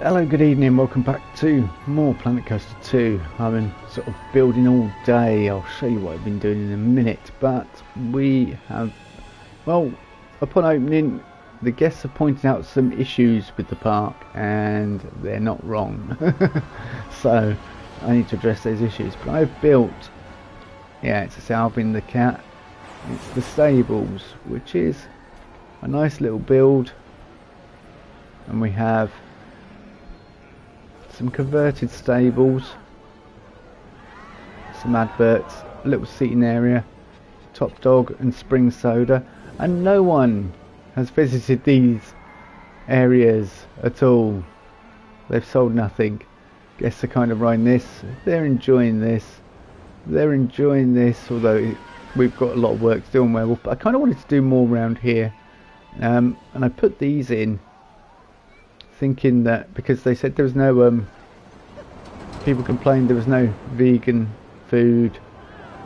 Hello, good evening, welcome back to more Planet Coaster 2. I've been sort of building all day. I'll show you what I've been doing in a minute, but we have, well, upon opening, the guests have pointed out some issues with the park, and they're not wrong. So I need to address those issues. But I've built, it's a Salvin the cat, it's the stables, which is a nice little build, and we have some converted stables, some adverts, a little seating area, Top Dog and Spring Soda, and no one has visited these areas at all. They've sold nothing. Guests are kind of riding this, they're enjoying this, although we've got a lot of work to do on Werewolf, but I kind of wanted to do more around here, and I put these in thinking that because they said there was no people complained there was no vegan food,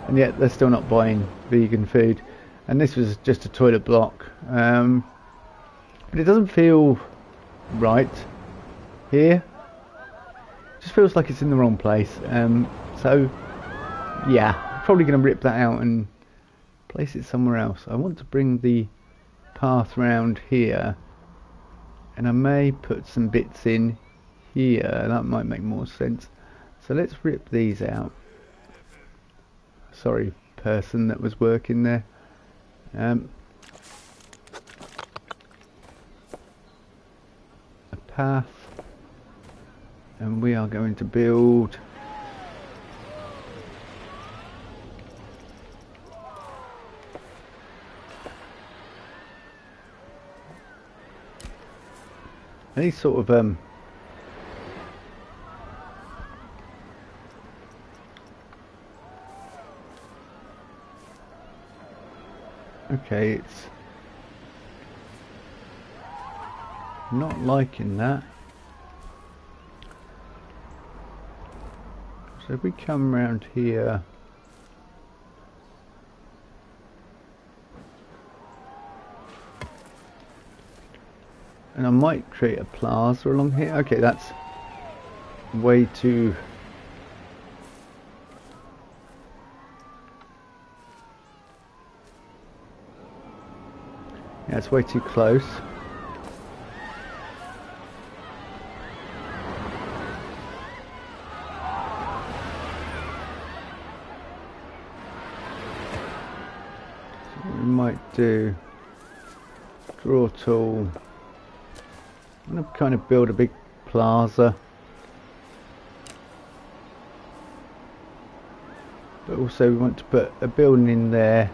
and yet they're still not buying vegan food, and this was just a toilet block, but it doesn't feel right here. It just feels like it's in the wrong place, so yeah, probably going to rip that out and place it somewhere else. I want to bring the path round here, and I may put some bits in here, that might make more sense. So let's rip these out. Sorry, person that was working there. A path, and we are going to build any sort of okay, it's not liking that. So if we come around here, and I might create a plaza along here. Okay, that's way too... yeah, it's way too close. So what we might do, draw tool. I'm going to kind of build a big plaza, but also we want to put a building in there.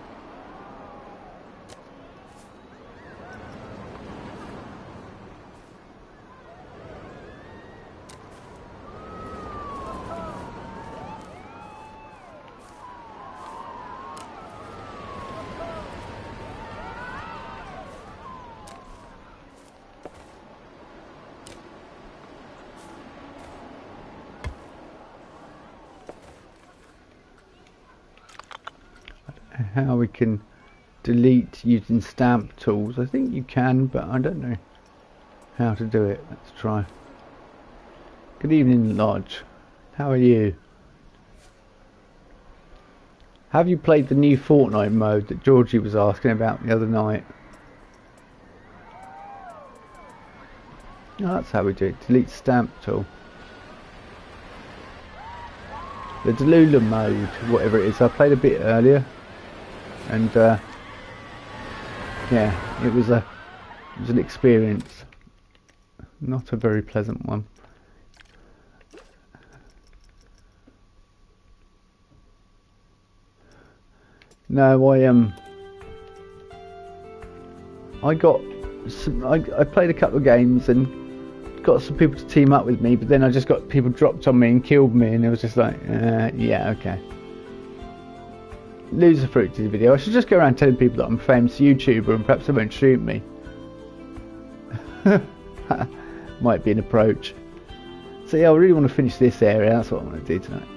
How we can delete using stamp tools. I think you can, but I don't know how to do it. Let's try. Good evening, Lodge. How are you? Have you played the new Fortnite mode that Georgie was asking about the other night? Oh, that's how we do it. Delete stamp tool. The Delula mode, whatever it is. I played a bit earlier. And yeah, it was an experience, not a very pleasant one. No, I got some, I played a couple of games and got some people to team up with me, but then I just got people dropped on me and killed me, and it was just like, yeah, okay. Loser fruit to the video. I should just go around telling people that I'm a famous YouTuber and perhaps they won't shoot me. Might be an approach. So yeah, I really want to finish this area. That's what I want to do tonight.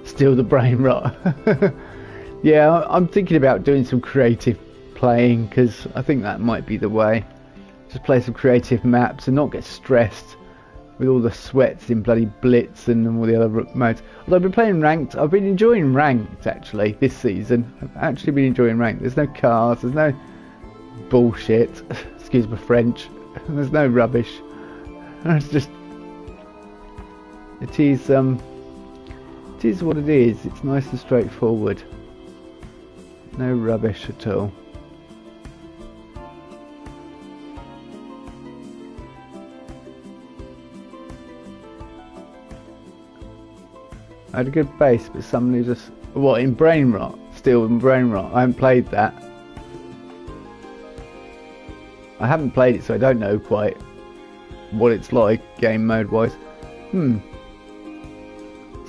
Still the brain rot. Yeah, I'm thinking about doing some creative playing, because I think that might be the way. just play some creative maps and not get stressed with all the sweats in bloody Blitz and all the other modes. Although I've been playing ranked, I've been enjoying ranked actually this season. I've actually been enjoying ranked. There's no cars, there's no bullshit, excuse my French, there's no rubbish. It's just, it is what it is. It's nice and straightforward. No rubbish at all. I had a good base, but somebody just... What, in Brain Rot? Still in Brain Rot? I haven't played that. I haven't played it, so I don't know quite what it's like, game mode wise. So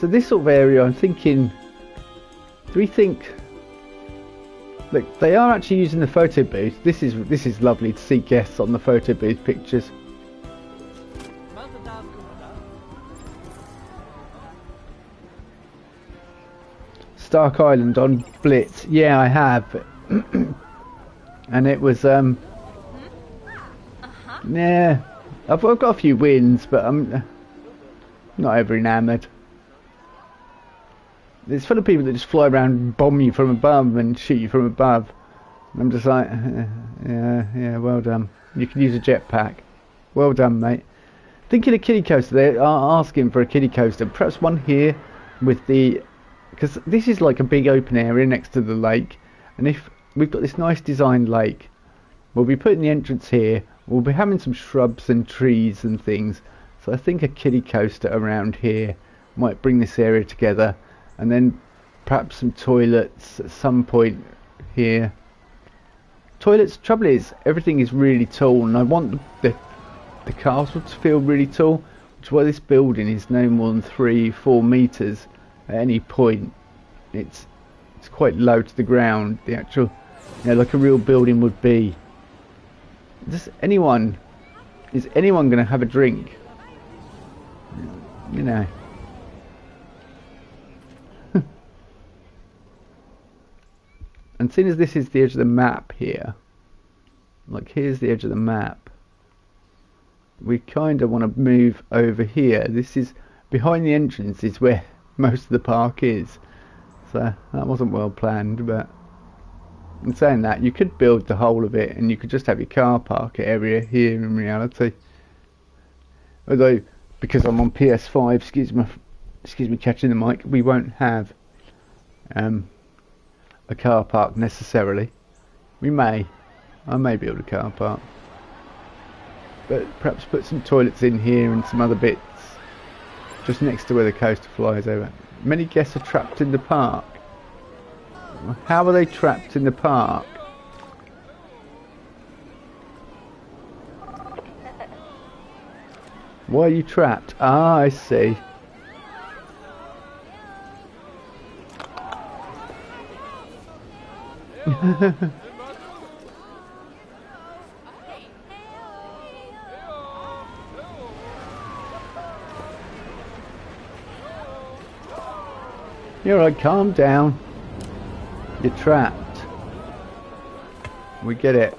this sort of area, I'm thinking... Do we think... Look, they are actually using the photo booth. This is lovely to see guests on the photo booth pictures. Stark Island on Blitz. Yeah, I have. And it was yeah, I've got a few wins, but I'm not ever enamoured. It's full of people that just fly around and bomb you from above and shoot you from above. And I'm just like, yeah, well done. You can use a jetpack. Well done, mate. Thinking of kiddie coaster, they are asking for a kiddie coaster. Perhaps one here with the... Because this is like a big open area next to the lake. And if we've got this nice designed lake, we'll be putting the entrance here. We'll be having some shrubs and trees and things. So I think a kiddie coaster around here might bring this area together. And then perhaps some toilets at some point here. Toilets, trouble is, everything is really tall, and I want the castle to feel really tall, which is why this building is no more than 3-4 meters at any point. It's quite low to the ground, the actual, like a real building would be. Is anyone going to have a drink? And seeing as this is the edge of the map here, like here's the edge of the map, we kind of want to move over here. This is behind the entrance is where most of the park is, so that wasn't well planned. But in saying that, you could build the whole of it and you could just have your car park area here in reality. Although, because I'm on PS5, excuse me catching the mic, we won't have a car park necessarily. I may build a car park, but perhaps put some toilets in here and some other bits just next to where the coaster flies over. Many guests are trapped in the park. How are they trapped in the park? Why are you trapped? Ah, I see. You're right, calm down. You're trapped. We get it.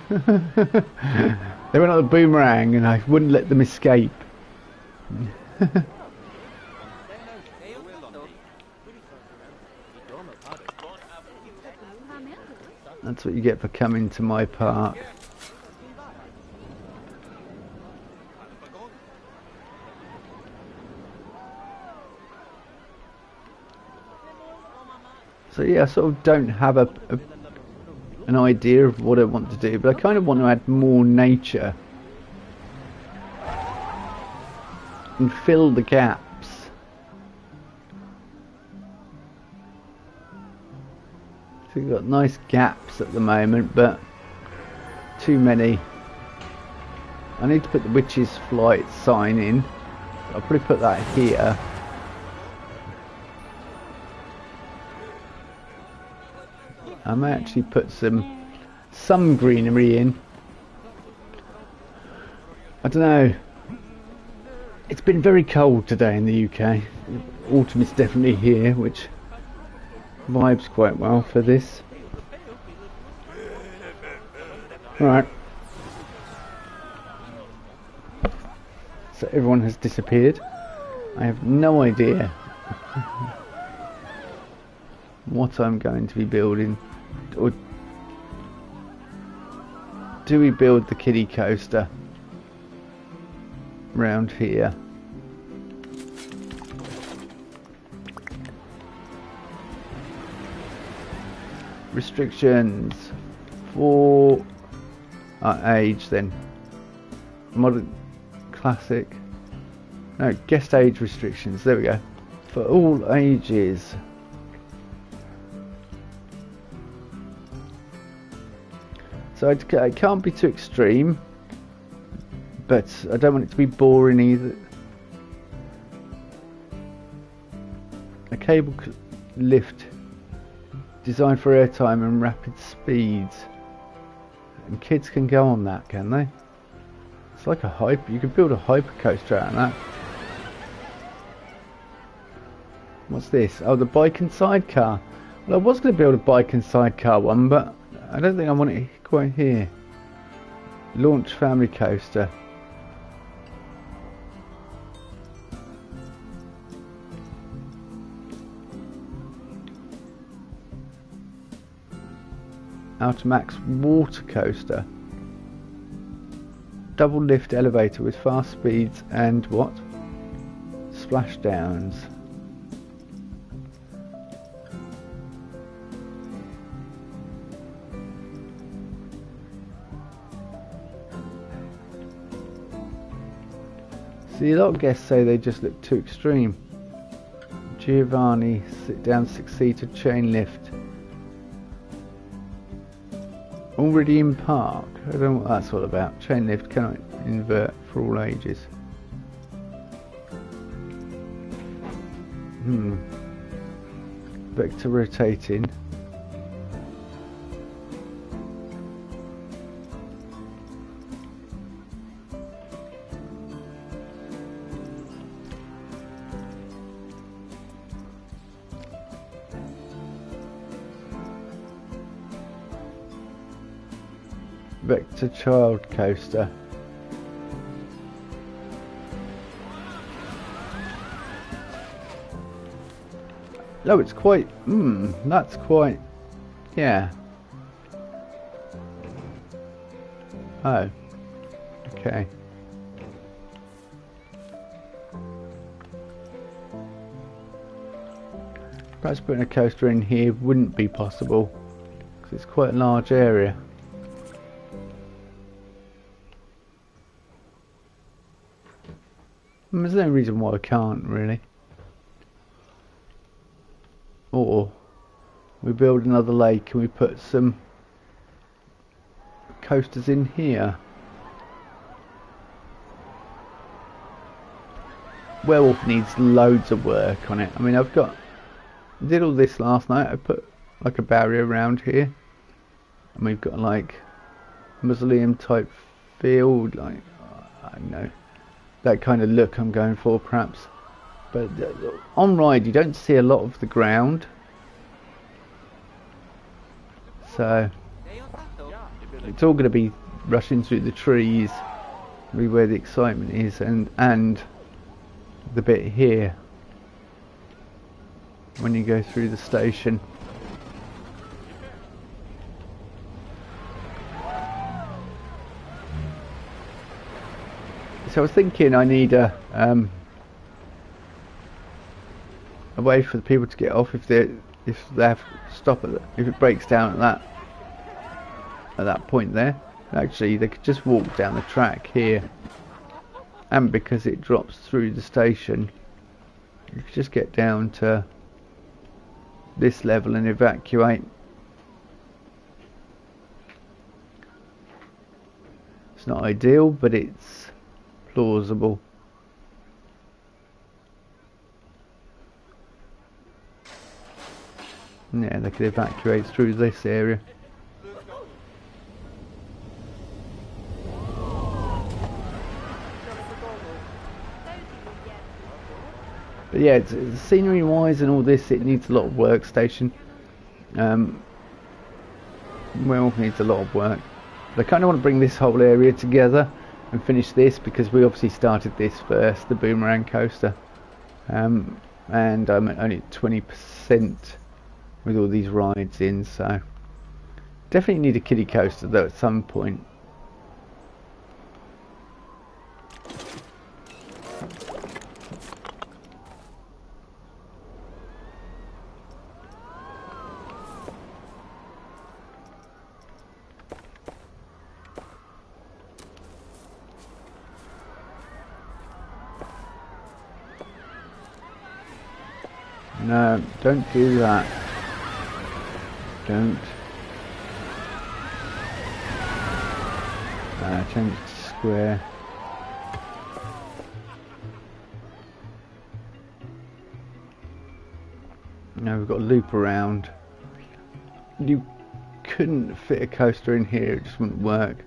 They went on the boomerang and I wouldn't let them escape. That's what you get for coming to my park. So yeah, I sort of don't have an idea of what I want to do, but I kind of want to add more nature and fill the gaps. So we've got nice gaps at the moment, but too many. I need to put the Witch's Flight sign in. I'll probably put that here. I may actually put some greenery in. I don't know. It's been very cold today in the UK. Autumn is definitely here, which vibes quite well for this. Right. So everyone has disappeared. I have no idea what I'm going to be building. Or do we build the kiddie coaster round here? Restrictions for our age then. Modern, classic. No, guest age restrictions. There we go. For all ages. So it can't be too extreme, but I don't want it to be boring either. A cable lift designed for airtime and rapid speeds. And kids can go on that, can they? It's like a hyper. You could build a hyper coaster out of that. What's this? Oh, the bike and sidecar. Well, I was going to build a bike and sidecar one, but I don't think I want it quite here. Launch family coaster. Ultimax water coaster. Double lift elevator with fast speeds and what? Splashdowns. See, a lot of guests say they just look too extreme. Giovanni, sit down 6-seater chain lift. Already in park. I don't know what that's all about. Chain lift cannot invert for all ages. Vector rotating. Vector child coaster. No, it's quite. That's quite. Yeah. Oh. Okay. Perhaps putting a coaster in here wouldn't be possible because it's quite a large area. There's no reason why I can't, really. Or we build another lake and we put some coasters in here. Werewolf needs loads of work on it. I mean, I did all this last night. I put like a barrier around here, and we've got like mausoleum type field, like I don't know, that kind of look I'm going for perhaps. But on ride you don't see a lot of the ground, so it's all going to be rushing through the trees, be where the excitement is, and the bit here when you go through the station. So I was thinking I need a way for the people to get off if they have to stop if it breaks down at that point there. Actually, they could just walk down the track here, and because it drops through the station, you could just get down to this level and evacuate. It's not ideal, but it's plausible. Yeah, they could evacuate through this area. But yeah, scenery wise and all this, it needs a lot of workstation. Well, needs a lot of work. But I kind of want to bring this whole area together and finish this, because we obviously started this first, the boomerang coaster. And I'm at only 20% with all these rides in, so definitely need a kiddie coaster though at some point. No, don't do that. Don't. Change it to square. Now we've got a loop around. You couldn't fit a coaster in here, it just wouldn't work.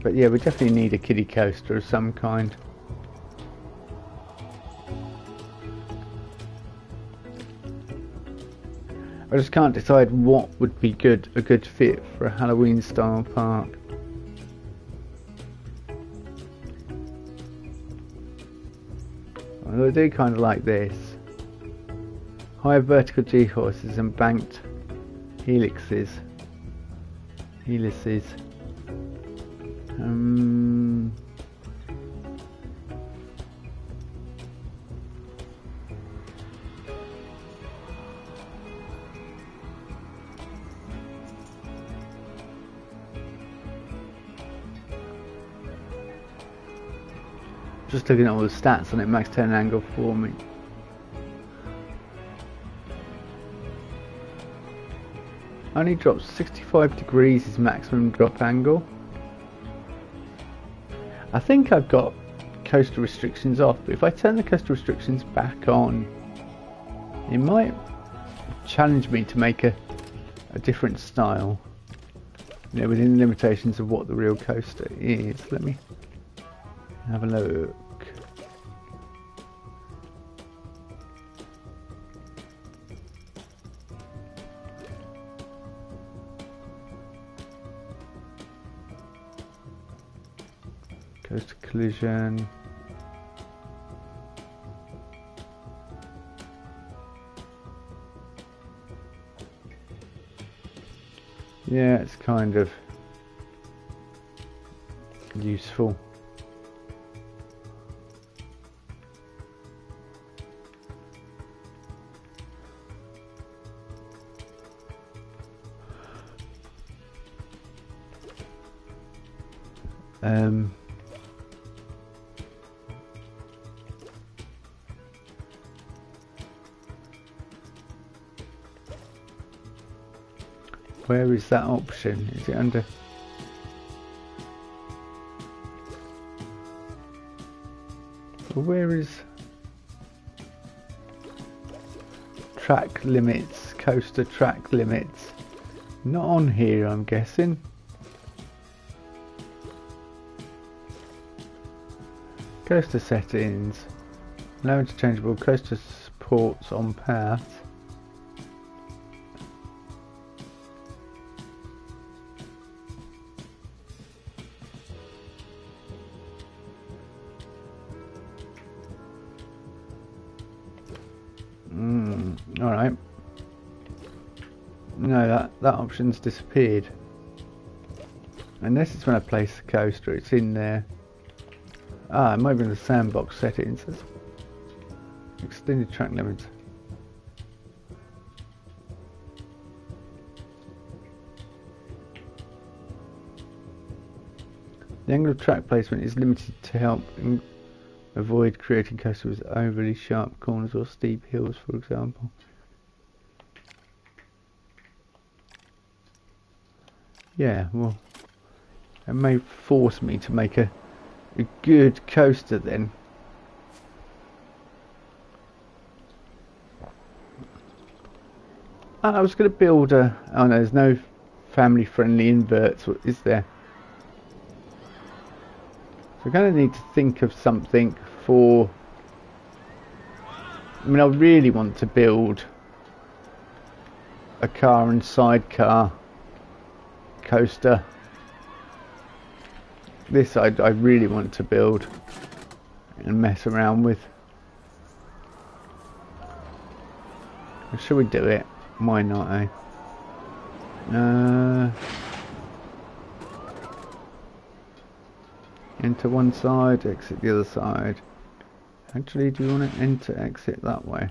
But yeah, we definitely need a kiddie coaster of some kind. I just can't decide what would be a good fit for a Halloween style park. I do kind of like this. High vertical G-horses and banked helices. Just looking at all the stats on it, max turn angle for me. Only drops 65 degrees is maximum drop angle. I think I've got coaster restrictions off, but if I turn the coaster restrictions back on, it might challenge me to make a different style, you know, within the limitations of what the real coaster is. Let me have a look. Coaster collision. Yeah, it's kind of useful. Where is that option? Is it under? Well, where is track limits? Coaster track limits. Not on here, I'm guessing. Coaster settings. No interchangeable coaster supports on path. Alright. No, that option's disappeared. Unless it's when I place the coaster, it's in there. Ah, it might be in the sandbox settings. Extended track limits. The angle of track placement is limited to help avoid creating coasters with overly sharp corners or steep hills, for example. Yeah, well, it may force me to make a good coaster then. I was going to build a... Oh no, there's no family-friendly inverts, is there? So we're going to need to think of something for... I mean, I really want to build a car and sidecar coaster. This I really want to build and mess around with. Shall we do it? Why not, eh? Enter one side, exit the other side. Actually, do you want to enter, exit that way?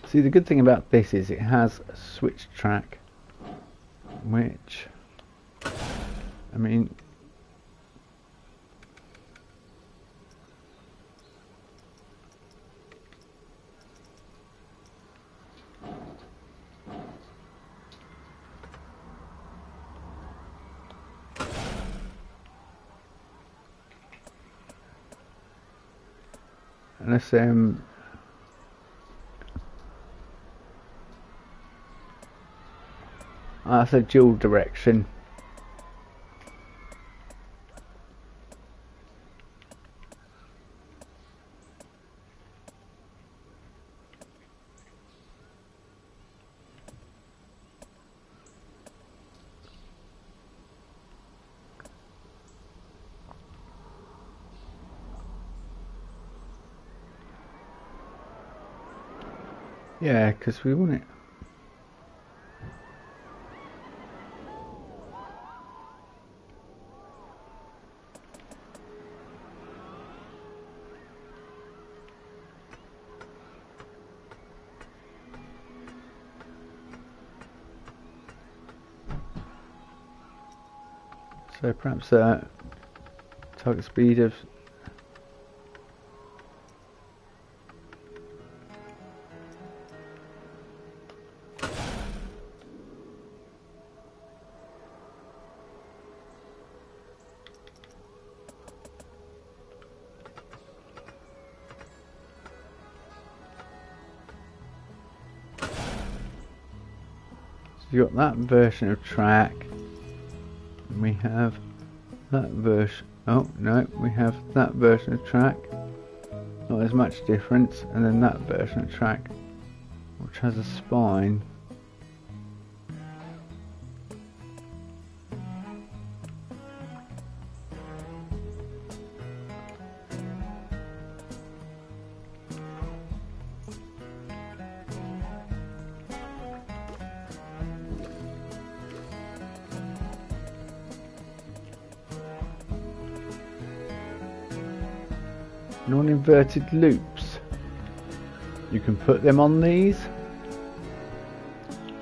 See, the good thing about this is it has a switch track, which, I mean, unless that's a dual direction. Yeah, because we want it. So perhaps target speed of you got that version of track. We have that version. Oh no, we have that version of track. Not as much difference, and then that version of track, which has a spine. Non-inverted loops. You can put them on these.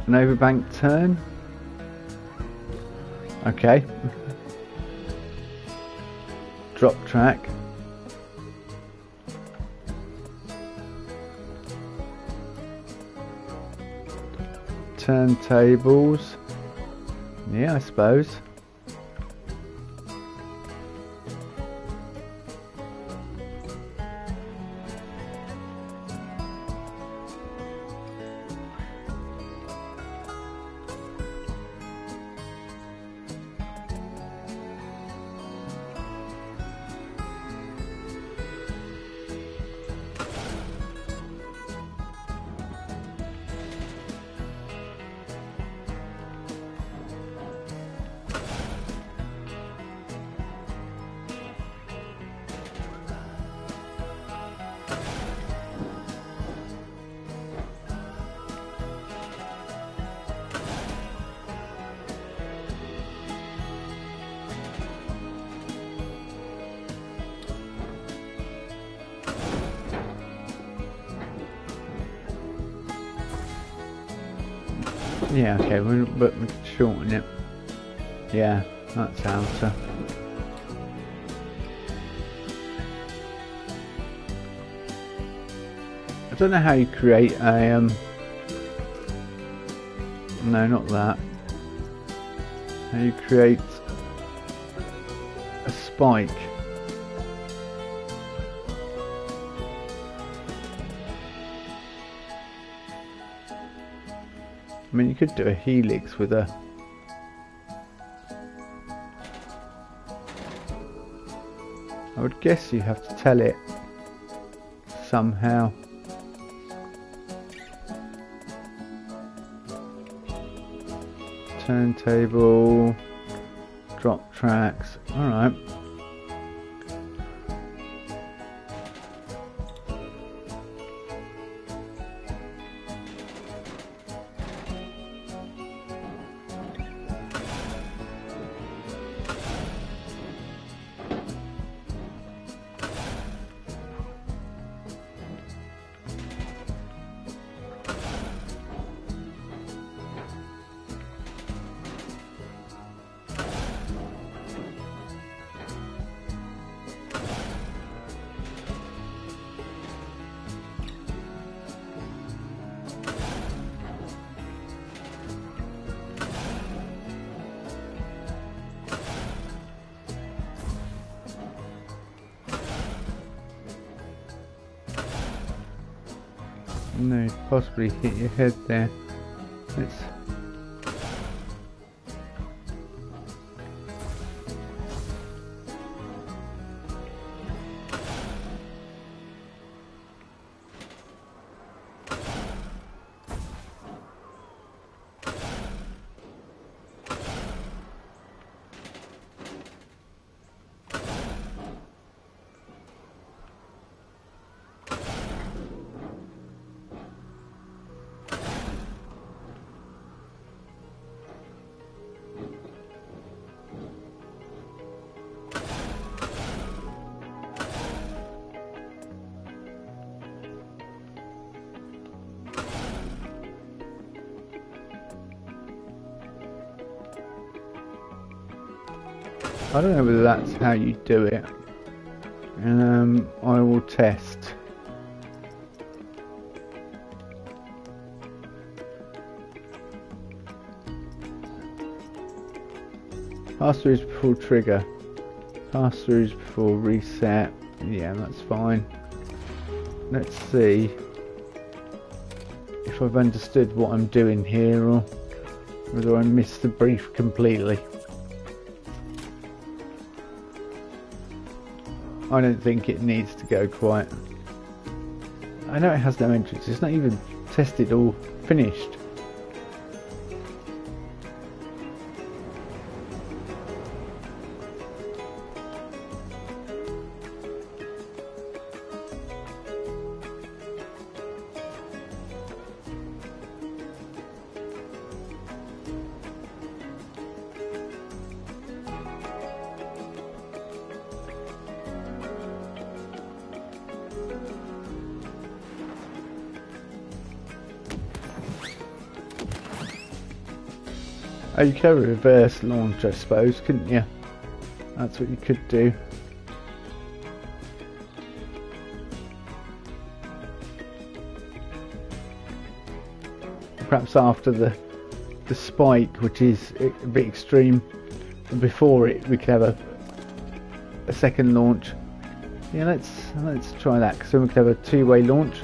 An overbank turn. Okay. Drop track. Turntables. Yeah, I suppose. Yeah, okay, but we shorten it. Yeah, that's outer. I don't know how you create a no, not that. How you create a spike. I mean, you could do a helix with a... I would guess you have to tell it somehow. Turntable, drop tracks, alright. No, possibly hit your head there. Let's... I don't know whether that's how you do it. I will test. Pass-throughs before trigger. Pass-throughs before reset. Yeah, that's fine. Let's see if I've understood what I'm doing here or whether I missed the brief completely. I don't think it needs to go quite. I know it has no entrance, it's not even tested or finished. Oh, you could have a reverse launch, I suppose, couldn't you? That's what you could do. Perhaps after the spike, which is a bit extreme, before it we could have a second launch. Yeah, let's try that, because then we could have a two-way launch.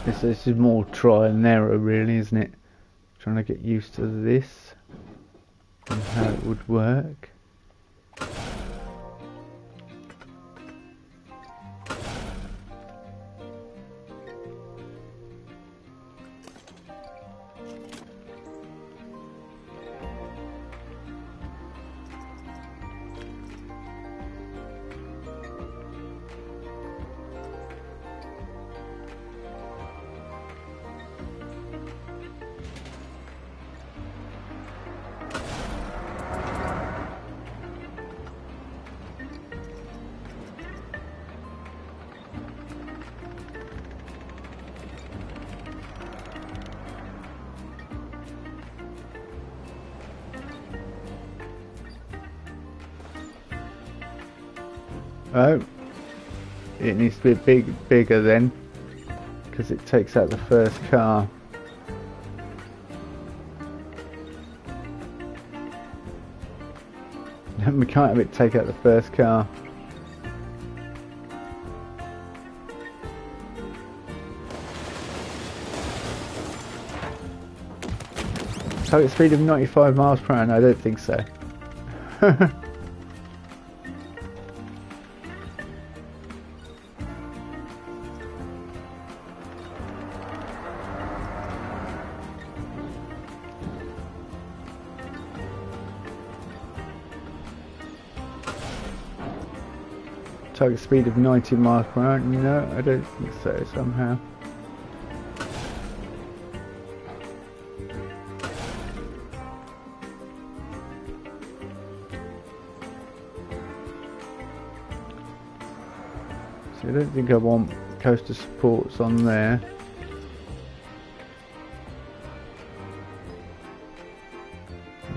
This is more trial and error, really, isn't it? Trying to get used to this and how it would work. Oh, it needs to be bigger then, because it takes out the first car. We can't have it take out the first car. Target speed of 95 miles per hour? No, I don't think so. Target speed of 90 miles per hour? No, I don't think so somehow. So I don't think I want coaster supports on there.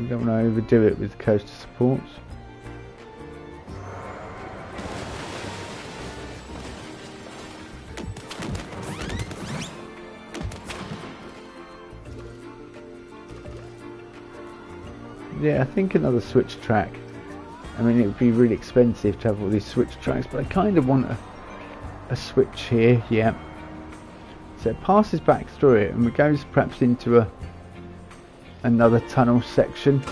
You don't want to overdo it with coaster supports. Yeah, I think another switch track. I mean, it would be really expensive to have all these switch tracks, but I kind of want a switch here, yeah. So it passes back through it and it goes perhaps into another tunnel section.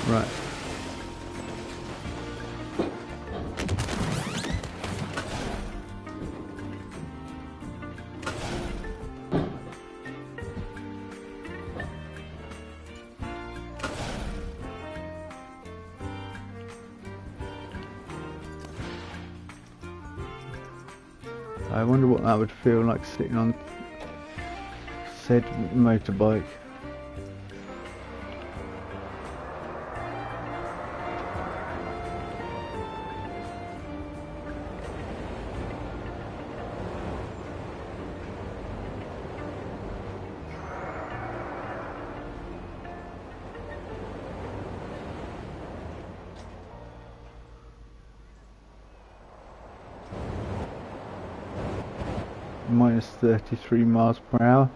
Right. I wonder what that would feel like sitting on said motorbike. Minus 33 miles per hour.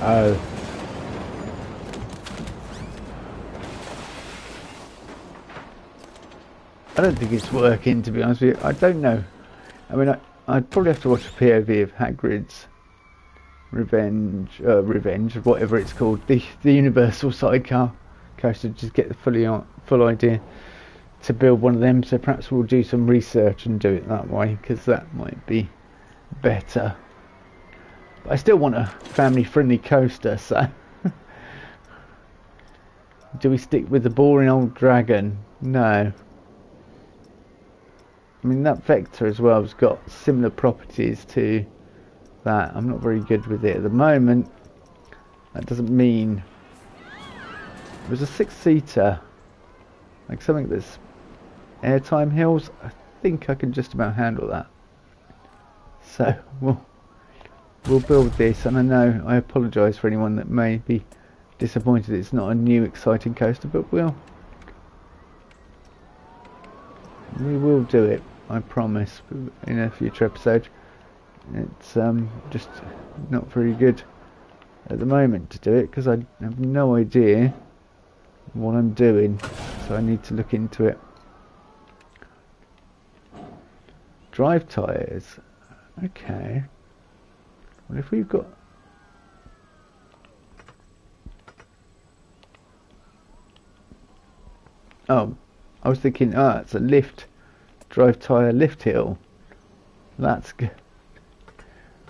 Oh. I don't think it's working, to be honest with you. I don't know. I mean, I'd probably have to watch a POV of Hagrid's Revenge, whatever it's called, the Universal Sidecar coaster, just get the full idea to build one of them. So perhaps we'll do some research and do it that way, because that might be better. But I still want a family-friendly coaster, so Do we stick with the boring old dragon? No. I mean, that vector as well has got similar properties to that. I'm not very good with it at the moment. That doesn't mean... It was a 6-seater. Like something that's airtime hills. I think I can just about handle that. So, we'll build this. And I know, I apologise for anyone that may be disappointed it's not a new exciting coaster, but we will do it, I promise, in a future episode. It's just not very good at the moment to do it because I have no idea what I'm doing, so I need to look into it. Drive tyres. Okay. Well, if we've got... Oh, I was thinking, it's a lift, drive tyre lift hill. That's good.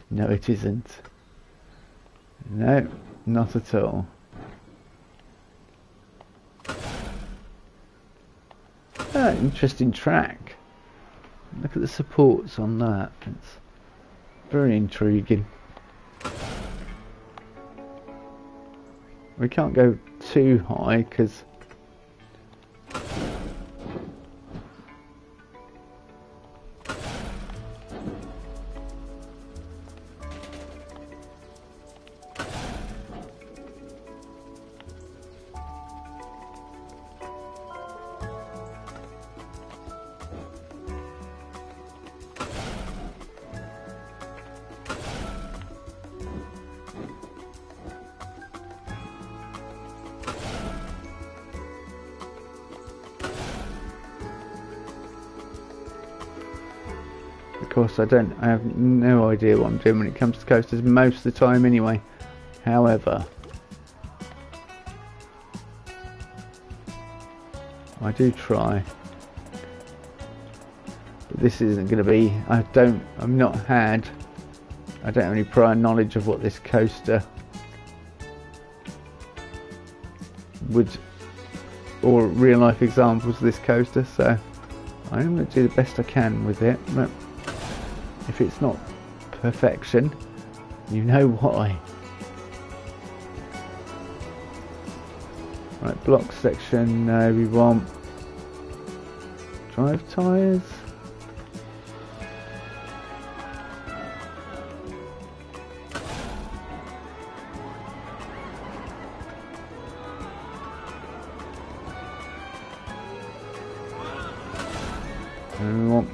No, it isn't. No, not at all. Interesting track. Look at the supports on that. It's very intriguing. We can't go too high because of course I have no idea what I'm doing when it comes to coasters most of the time anyway. However, I do try. But this isn't going to be, I don't have any prior knowledge of what this coaster would, or real life examples of this coaster, so I'm going to do the best I can with it. But if it's not perfection, you know why. Right, block section, we want drive tyres. And we want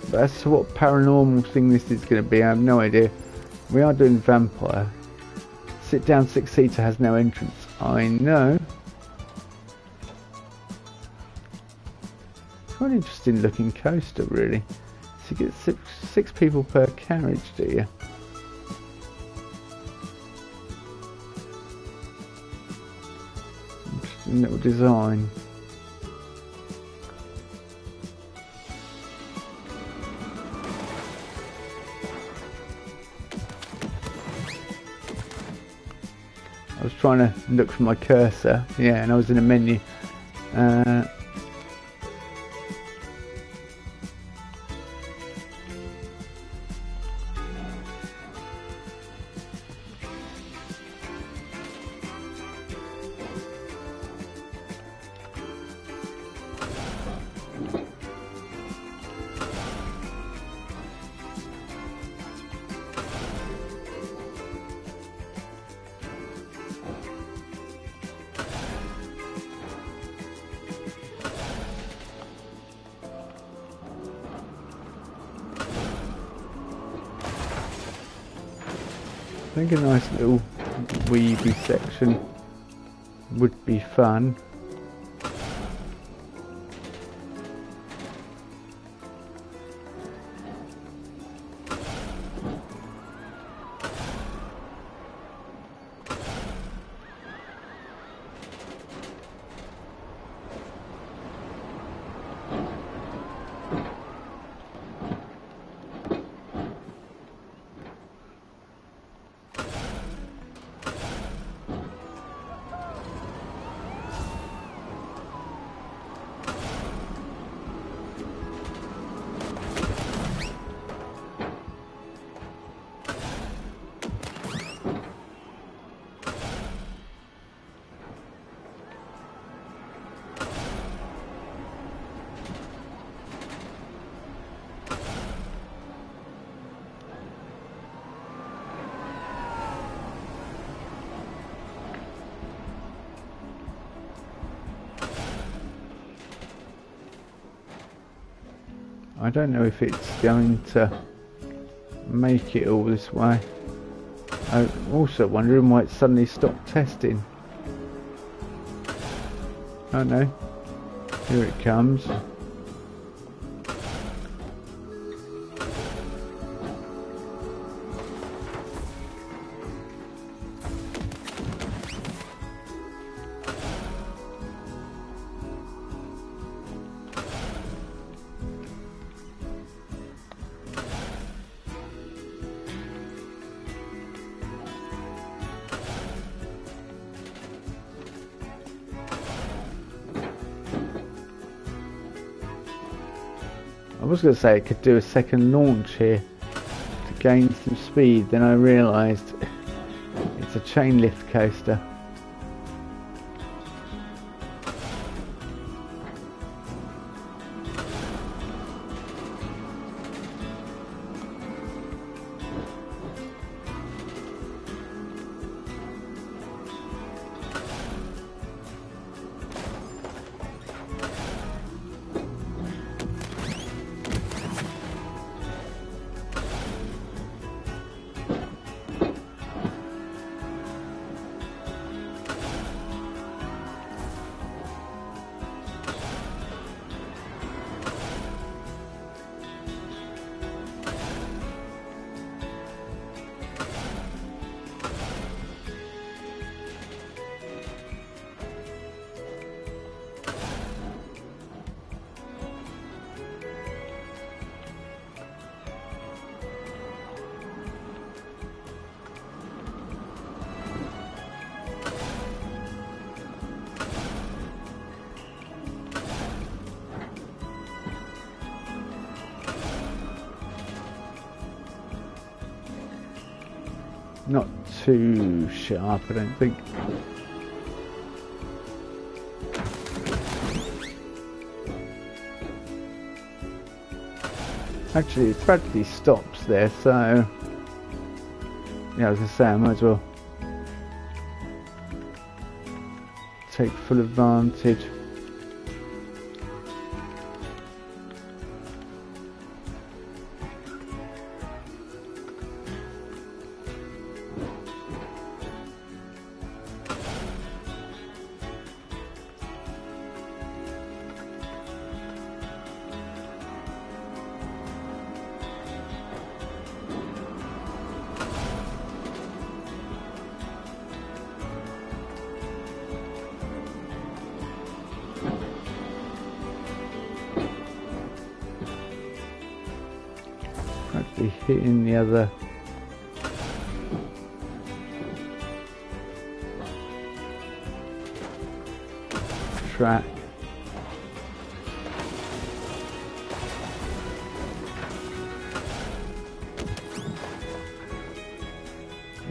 but as to what paranormal thing this is going to be, I have no idea. We are doing vampire. Sit down 6-seater has no entrance. I know. Quite an interesting looking coaster, really. So you get six people per carriage, do you? Interesting little design. I was trying to look for my cursor, yeah, and I was in a menu. I think a nice little weeby section would be fun. I don't know if it's going to make it all this way. I'm also wondering why it suddenly stopped testing. Oh no, here it comes. I was going to say it could do a second launch here to gain some speed, then I realised it's a chain lift coaster. Not too sharp, I don't think. Actually, it practically stops there, so yeah, I was going to say I might as well take full advantage. Practically hitting the other track.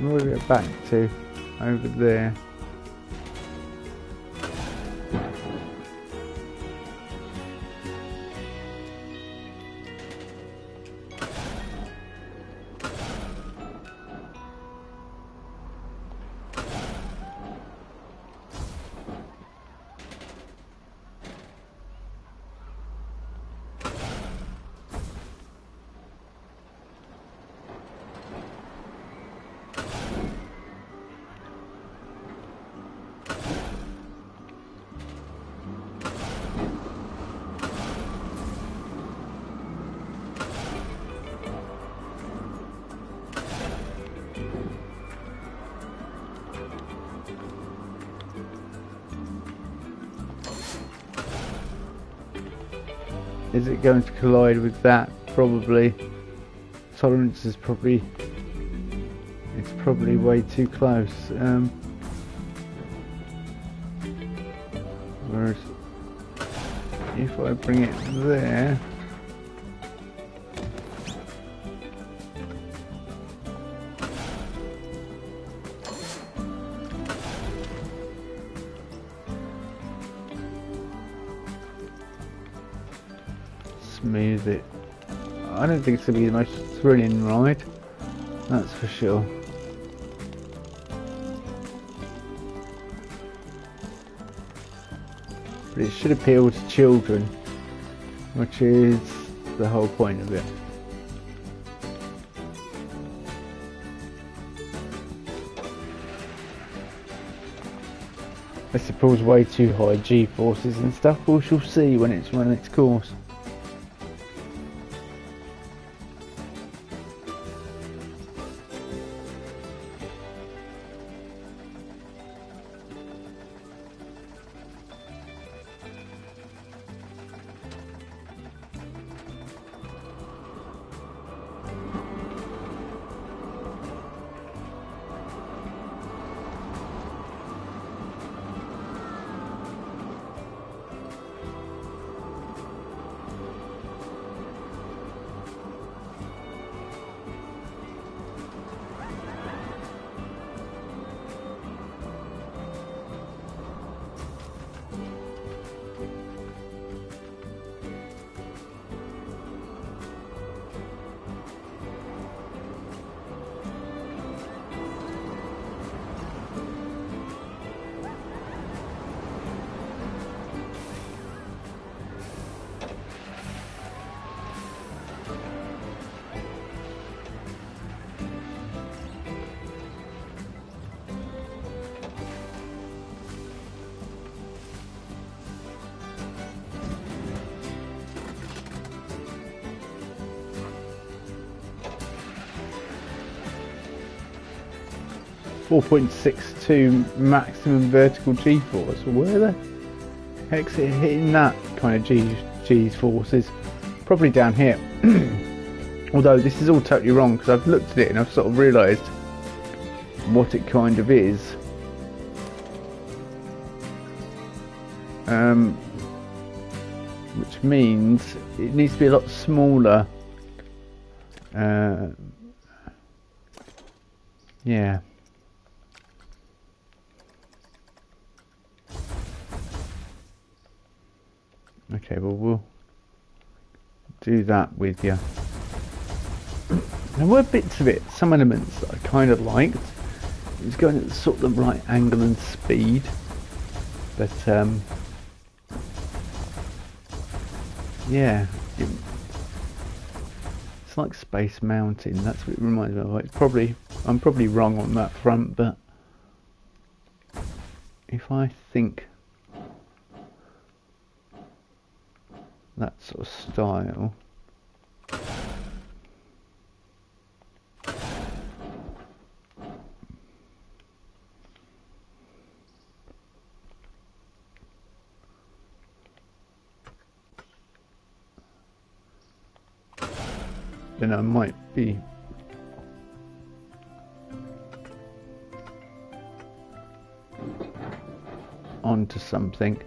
Where do we get back to? Over there. Is it going to collide with that? Probably. Tolerance is probably... it's probably way too close. Whereas if I bring it there... smooth it. I don't think it's going to be the most thrilling ride, that's for sure. But it should appeal to children, which is the whole point of it. Unless it pulls way too high G-forces and stuff, we shall see when it's run its course. .62 maximum vertical G-force. Where the heck's it hitting that kind of G-forces? Probably down here. Although this is all totally wrong because I've looked at it and I've sort of realised what it kind of is. Which means it needs to be a lot smaller. Yeah. Okay, well we'll do that with you. There were bits of it, some elements that I kind of liked. It was going at sort of the right angle and speed, but yeah, it's like Space Mountain. That's what it reminds me of. It's probably, I'm probably wrong on that front, but if I think that sort of style. Then I might be onto something.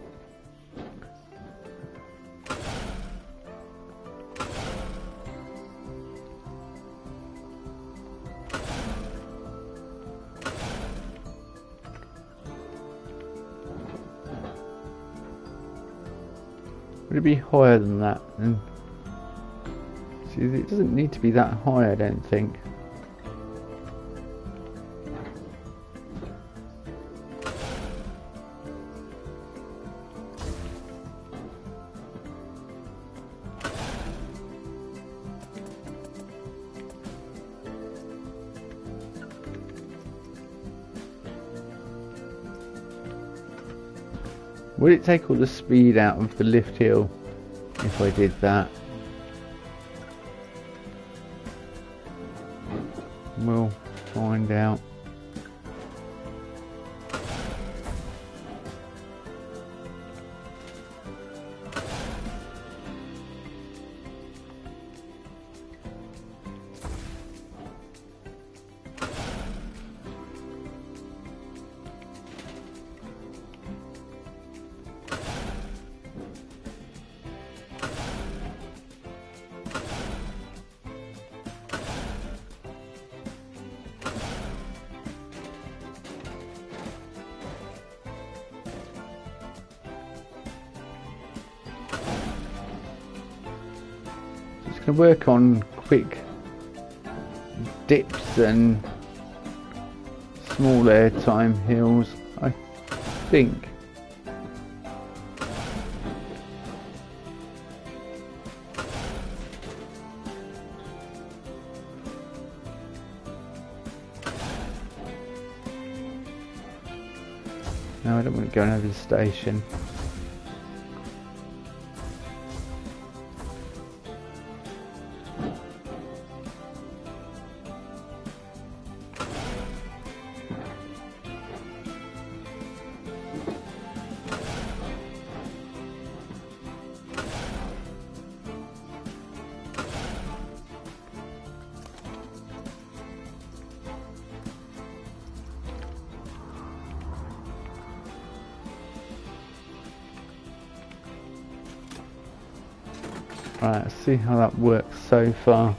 Would it be higher than that? And see, it doesn't need to be that high, I don't think. Would it take all the speed out of the lift hill if I did that? We'll find out. To work on quick dips and small airtime hills, I think. No, I don't want to go over the station. Right, let's see how that works so far.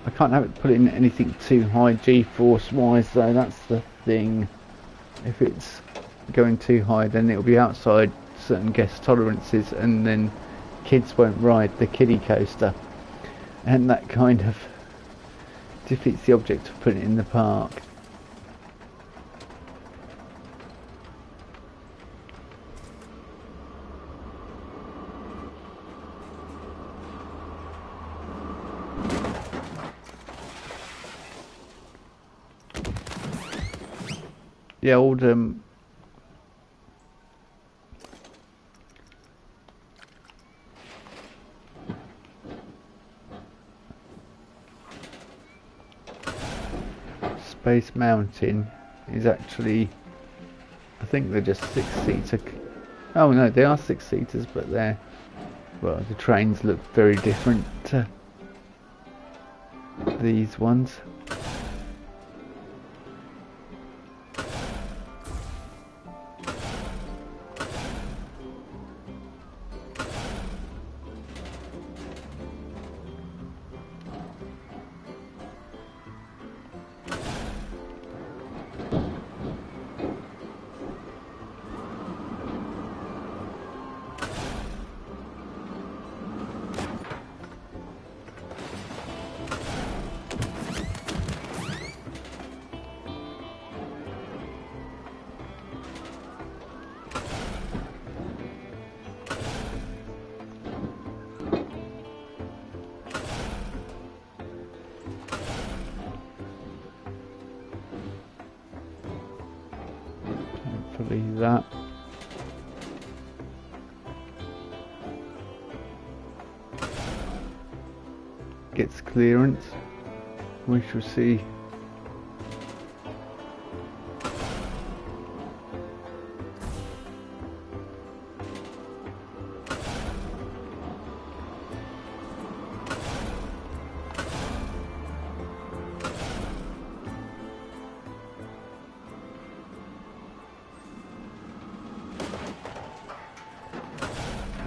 I can't have it put in anything too high G-force wise though, that's the thing. If it's going too high then it'll be outside certain guest tolerances and then kids won't ride the kiddie coaster. And that kind of defeats the object of putting it in the park. The old Space Mountain is actually, I think they're just 6-seater. Oh no, they are 6-seaters, but they're, well, the trains look very different to these ones. Hopefully that gets clearance. We shall see.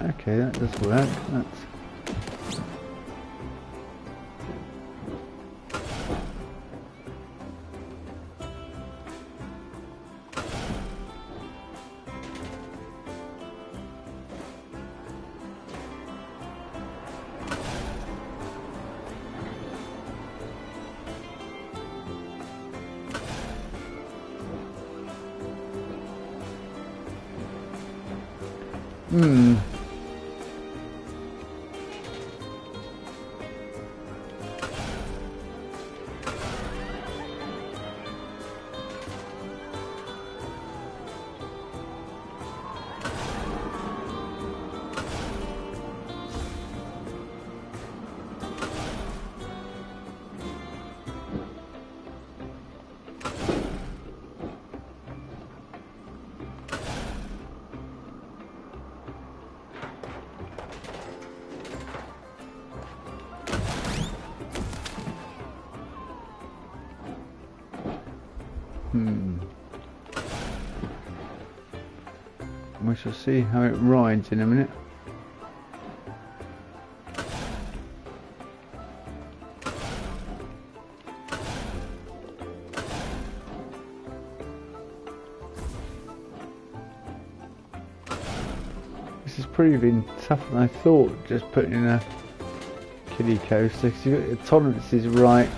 Okay, that does work. That's we shall see how it rides in a minute. This is proving tougher than I thought, just putting in a kiddie coaster, because you've got your tolerances right.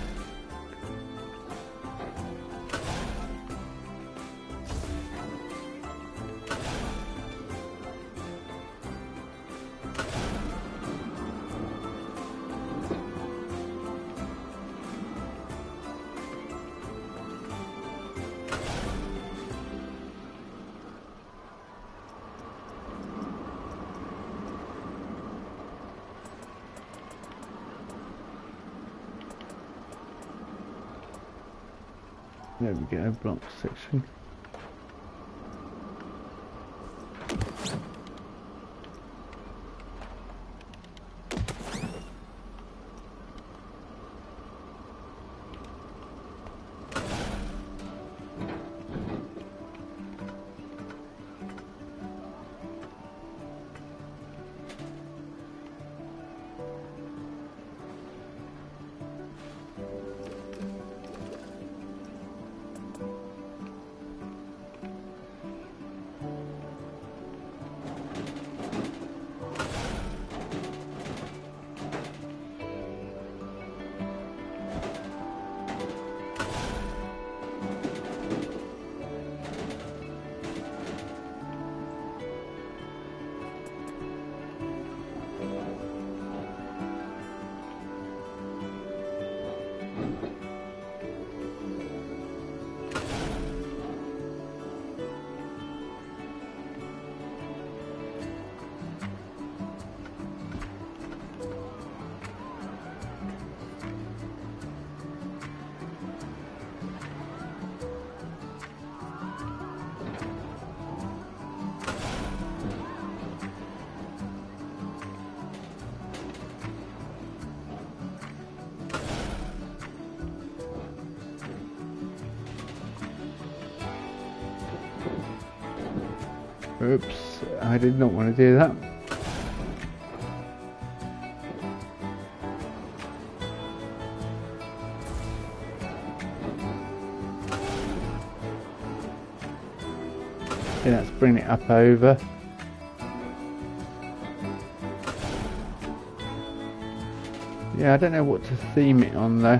There we go, block section. Oops, I did not want to do that. Okay, let's bring it up over. Yeah, I don't know what to theme it on though.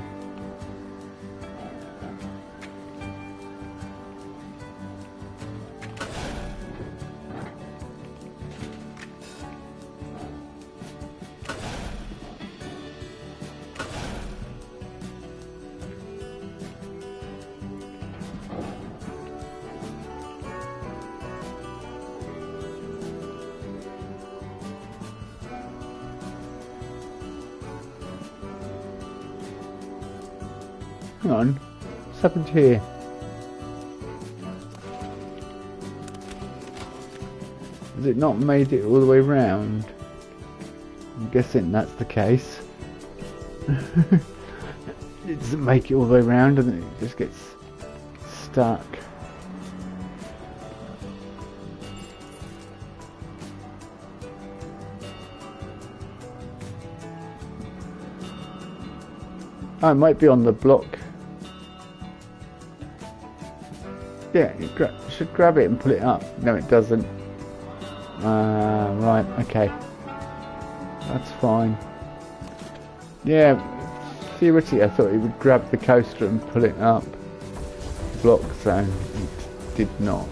Hang on, what's happened here? Has it not made it all the way round? I'm guessing that's the case. It doesn't make it all the way round and it just gets stuck. Oh, it might be on the block. Yeah, you should grab it and pull it up. No, it doesn't. Right, okay. That's fine. Yeah, theoretically I thought it would grab the coaster and pull it up. Block, so it did not.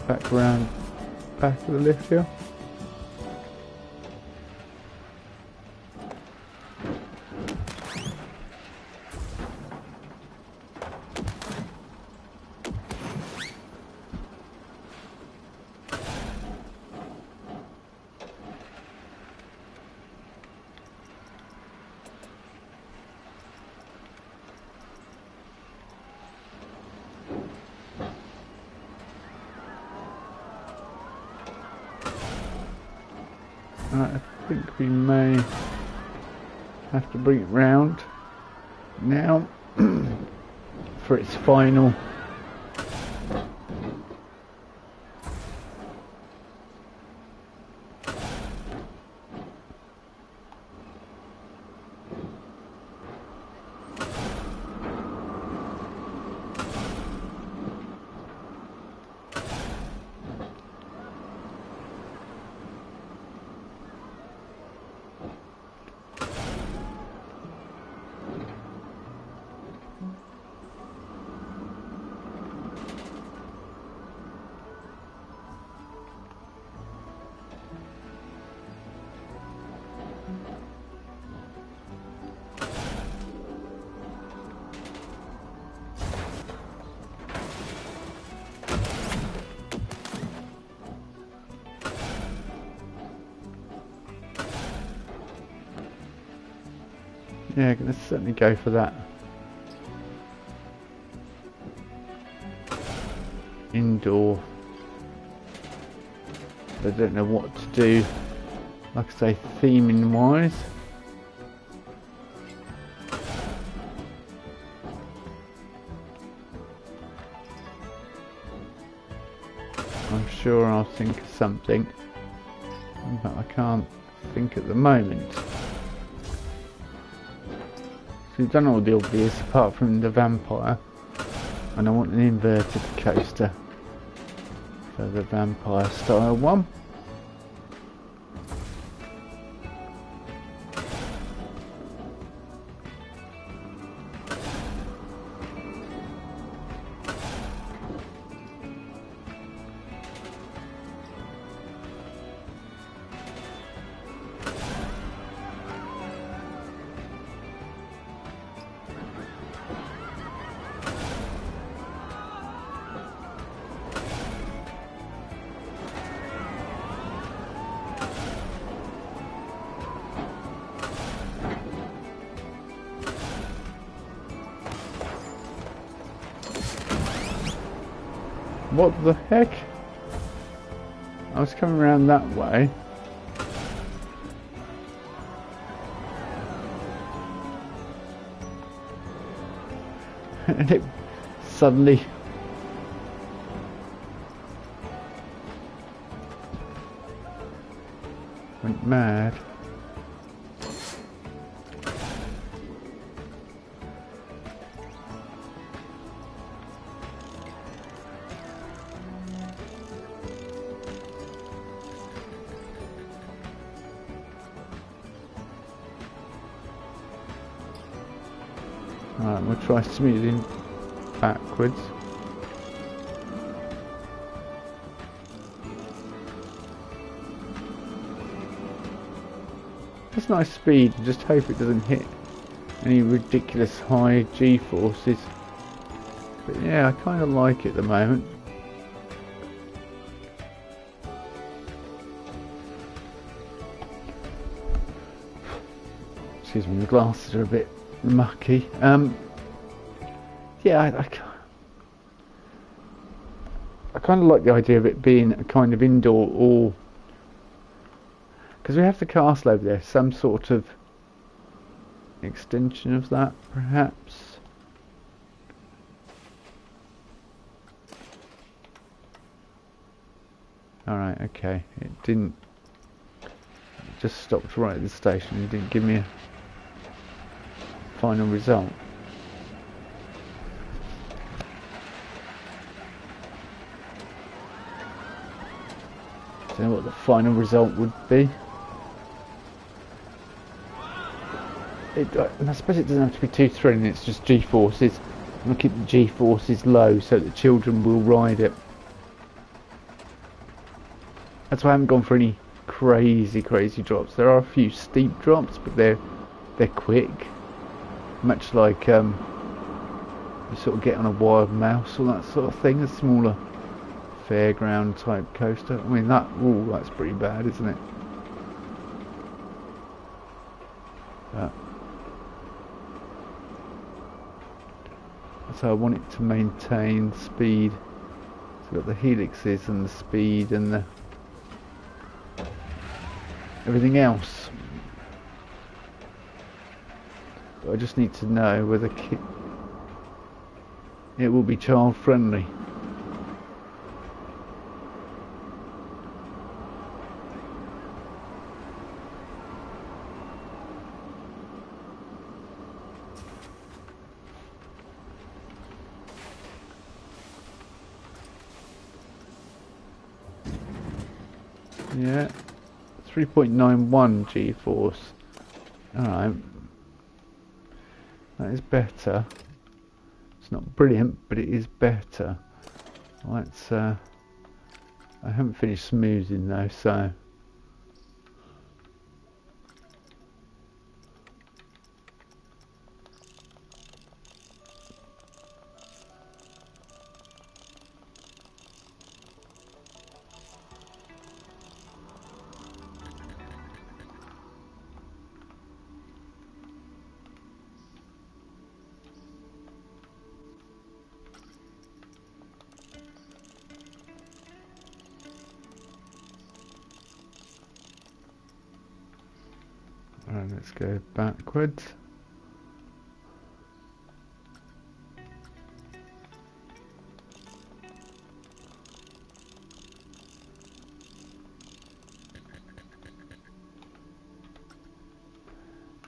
Back around, back of the lift here. I think we may have to bring it round now for its final Yeah, let's certainly go for that. Indoor. I don't know what to do, like I say, theming wise. I'm sure I'll think of something, but I can't think at the moment. So we've done all the obvious apart from the vampire, and I want an inverted coaster for the vampire style one. What the heck? I was coming around that way. And it suddenly went mad. Alright, we'll try smoothing backwards. That's nice speed, just hope it doesn't hit any ridiculous high G-forces. But yeah, I kind of like it at the moment. Excuse me, the glasses are a bit mucky. Yeah, I kind of like the idea of it being a kind of indoor, or because we have the castle over there, some sort of extension of that, perhaps. Alright, okay. It didn't. It just stopped right at the station. It didn't give me a final result. Don't know what the final result would be. I suppose it doesn't have to be too thrilling, it's just G-forces. I'm going to keep the G-forces low so that children will ride it. That's why I haven't gone for any crazy drops. There are a few steep drops, but they're quick. Much like you sort of get on a wild mouse or that sort of thing, a smaller fairground type coaster. I mean that's pretty bad, isn't it? So I want it to maintain speed. So we've got the helixes and the speed and the everything else. But I just need to know whether it will be child friendly. Yeah, 3.91 G-force. Alright. That is better. It's not brilliant, but it is better. Let's I haven't finished smoothing though, so let's go backwards.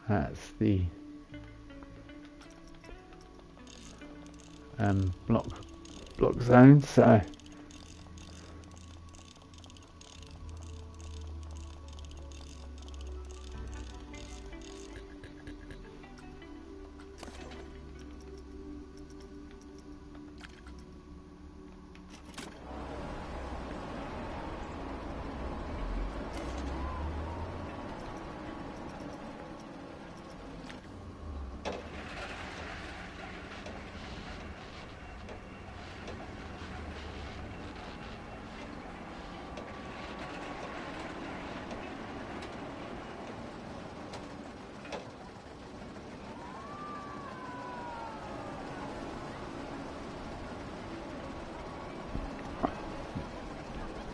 That's the block zone, so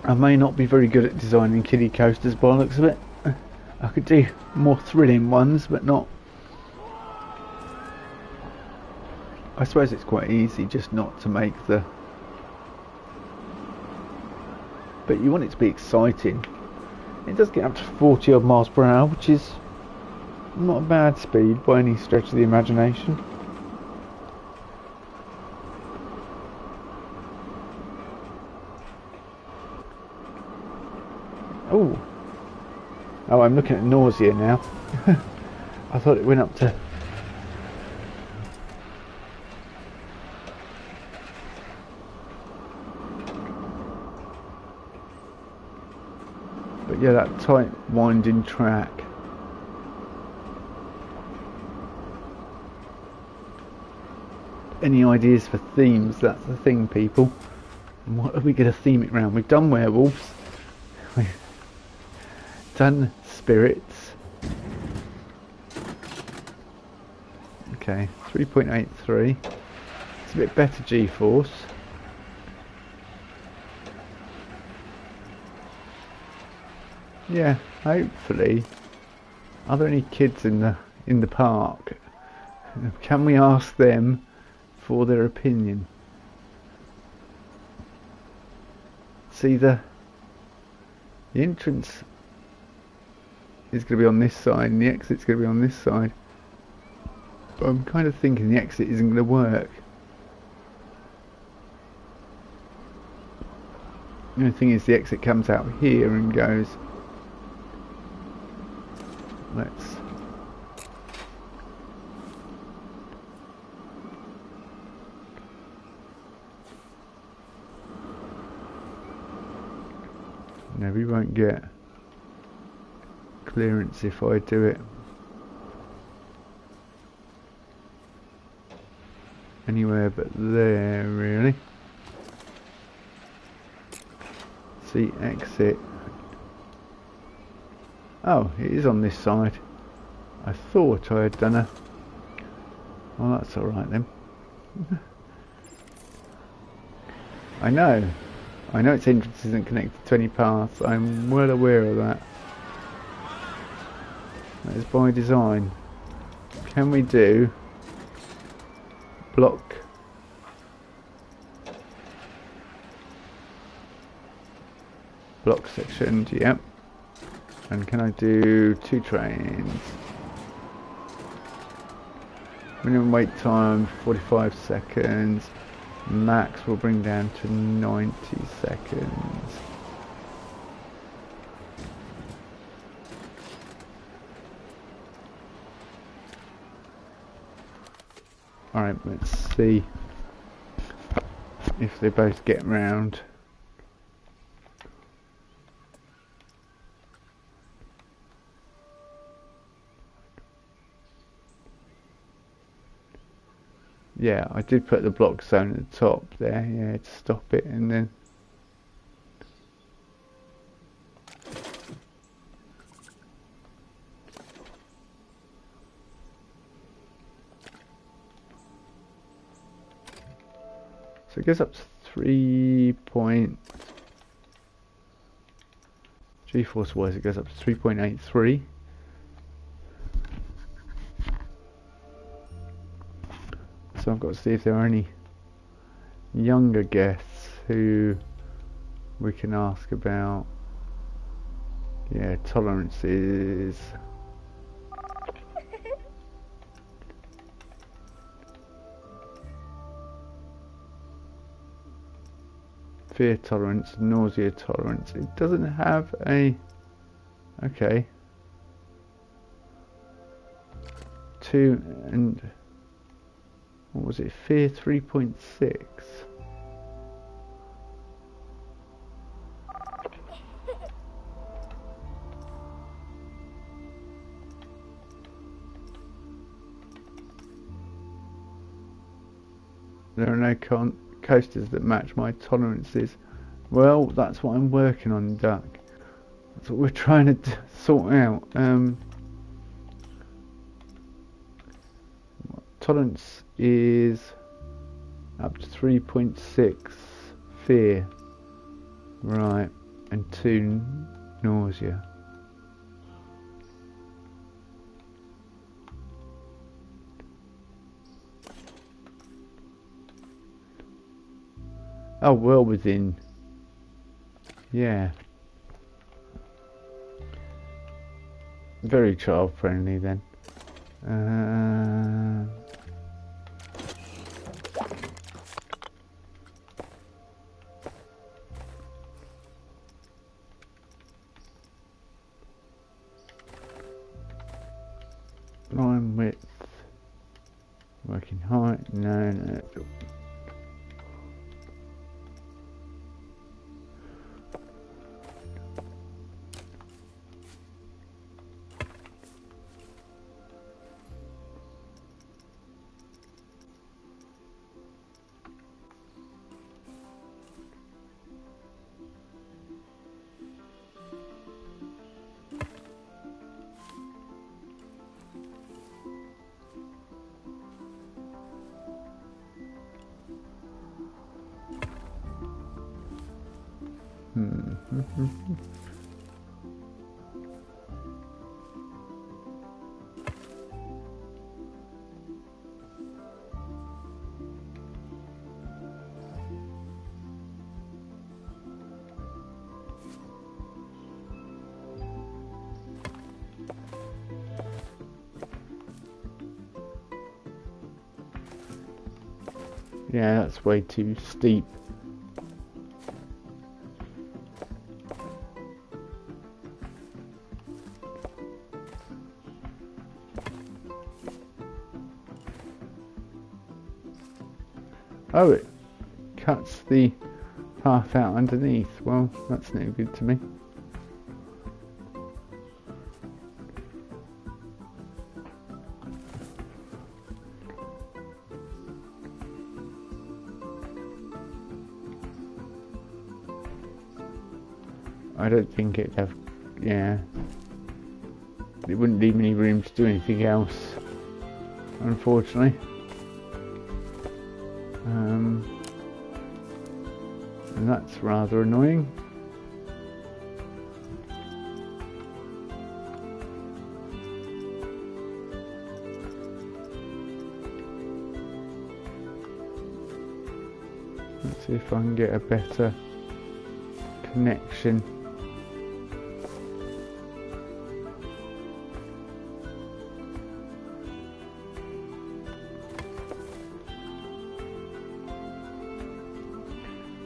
I may not be very good at designing kiddie coasters by the looks of it. I could do more thrilling ones, but not. I suppose it's quite easy just not to make the. But you want it to be exciting. It does get up to 40 odd miles per hour, which is not a bad speed by any stretch of the imagination. Oh, I'm looking at nausea now. I thought it went up to... But yeah, that tight winding track. Any ideas for themes? That's the thing, people. And what are we going to theme it around? We've done werewolves. We've done spirits. Okay, 3.83. It's a bit better G-force. Yeah, hopefully. Are there any kids in the park? Can we ask them for their opinion? See, the entrance is going to be on this side and the exit's going to be on this side. But I'm kind of thinking the exit isn't going to work. The only thing is the exit comes out here and goes... Let's... No, we won't get clearance if I do it anywhere but there, really. See, exit. Oh, it is on this side. I thought I had done a... Well, that's alright then. I know its entrance isn't connected to any paths. I'm well aware of that. That is by design. Can we do block sections? Yep. And can I do 2 trains? Minimum wait time 45 seconds. Max will bring down to 90 seconds. Alright, let's see if they both get round. Yeah, I did put the block zone at the top there, yeah, to stop it, and then... So it goes up to 3 point... G-force wise it goes up to 3.83. So I've got to see if there are any younger guests who we can ask about. Yeah, tolerances. Fear tolerance, nausea tolerance. It doesn't have a... Okay. 2 and... What was it? Fear 3.6. There are no coasters that match my tolerances. Well, that's what I'm working on, Duck. That's what we're trying to sort out. Tolerance is up to 3.6 fear. Right, and 2 nausea. Oh, well within. Yeah. Very child friendly then. Line width. Working height. No. Yeah, that's way too steep. Oh, it cuts the path out underneath. Well, that's no good to me. I don't think it'd have... Yeah. It wouldn't leave any room to do anything else, unfortunately. And that's rather annoying. Let's see if I can get a better connection.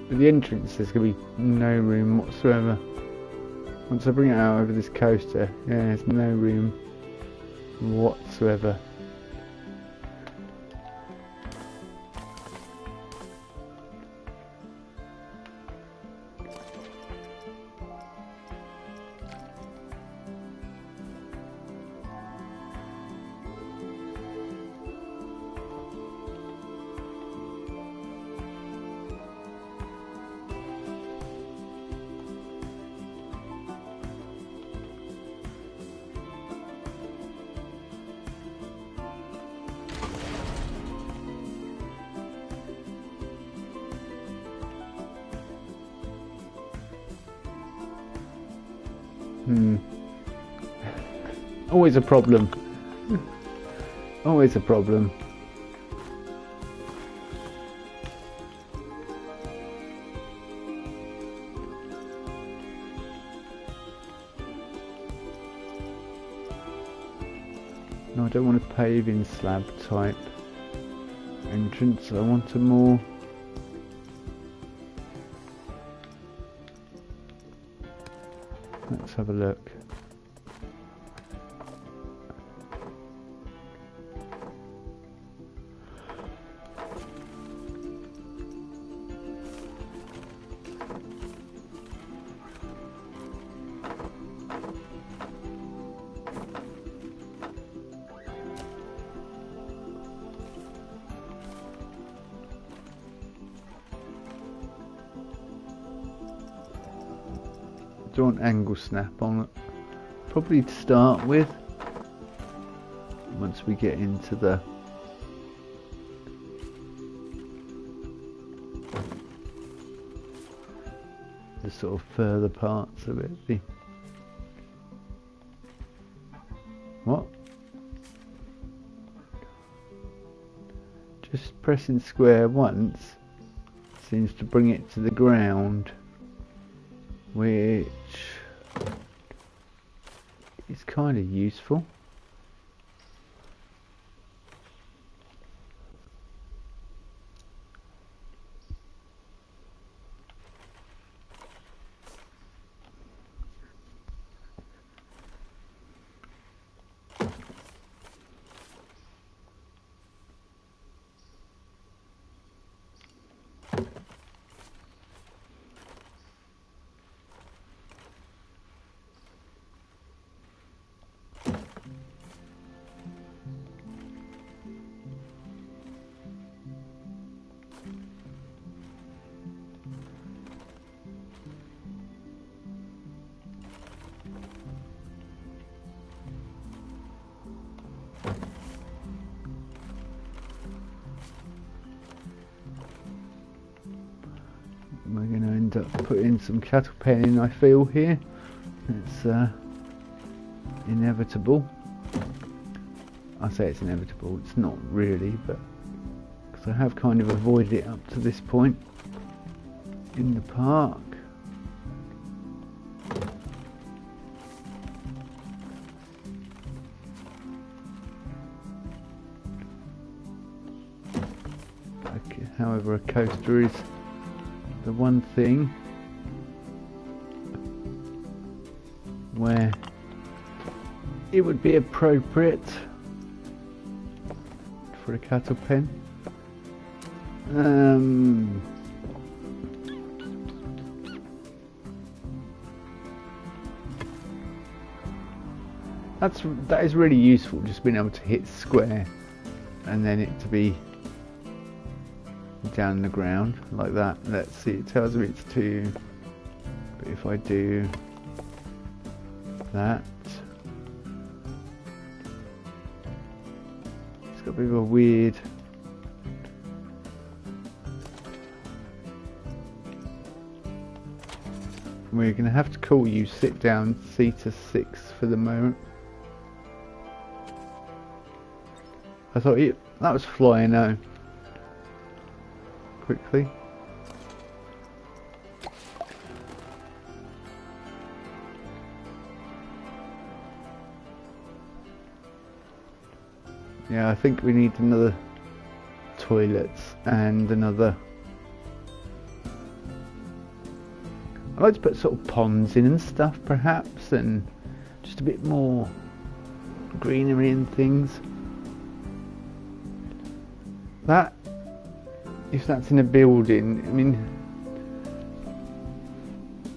But the entrance, there's going to be no room whatsoever. Once I bring it out over this coaster, yeah, there's no room whatsoever. Always a problem. Always a problem. No, I don't want a paving slab type entrance. I want a more... Let's have a look. Don't want angle snap on it. Probably to start with. Once we get into the sort of further parts of it. What? Just pressing square once seems to bring it to the ground, which is kind of useful. We're going to end up putting some cattle pen in, I feel, here. It's inevitable. I say it's inevitable, it's not really, but because I have kind of avoided it up to this point in the park. However, a coaster is the one thing where it would be appropriate for a cattle pen. That is really useful, just being able to hit square and then it to be down the ground like that. Let's see, it tells me it's 2, but if I do that, it's got a bit of a weird we're going to have to call you sit down Theta 6 for the moment. I thought that was flying out quickly. Yeah, I think we need another toilets and another. I'd like to put sort of ponds in and stuff perhaps, and just a bit more greenery and things. That, if that's in a building, I mean,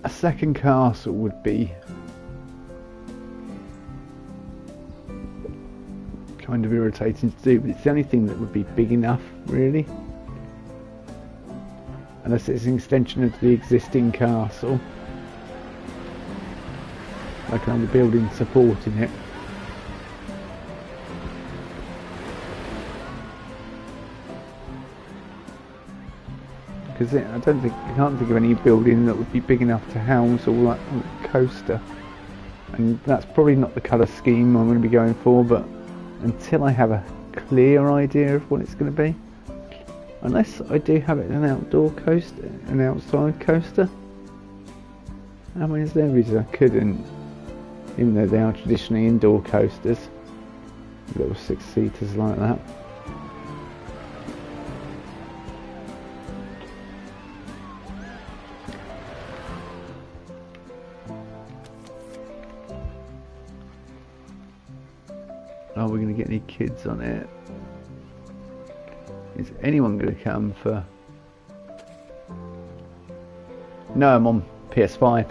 a second castle would be kind of irritating to do, but it's the only thing that would be big enough, really. Unless it's an extension of the existing castle, like another building supporting it. Because I can't think of any building that would be big enough to house all that coaster. And that's probably not the colour scheme I'm going to be going for, but until I have a clear idea of what it's going to be. Unless I do have it an outdoor coaster, an outside coaster. I mean, there's no reason I couldn't, even though they are traditionally indoor coasters. Little 6-seaters like that. Are we going to get any kids on it? Is anyone going to come for... No, I'm on PS5.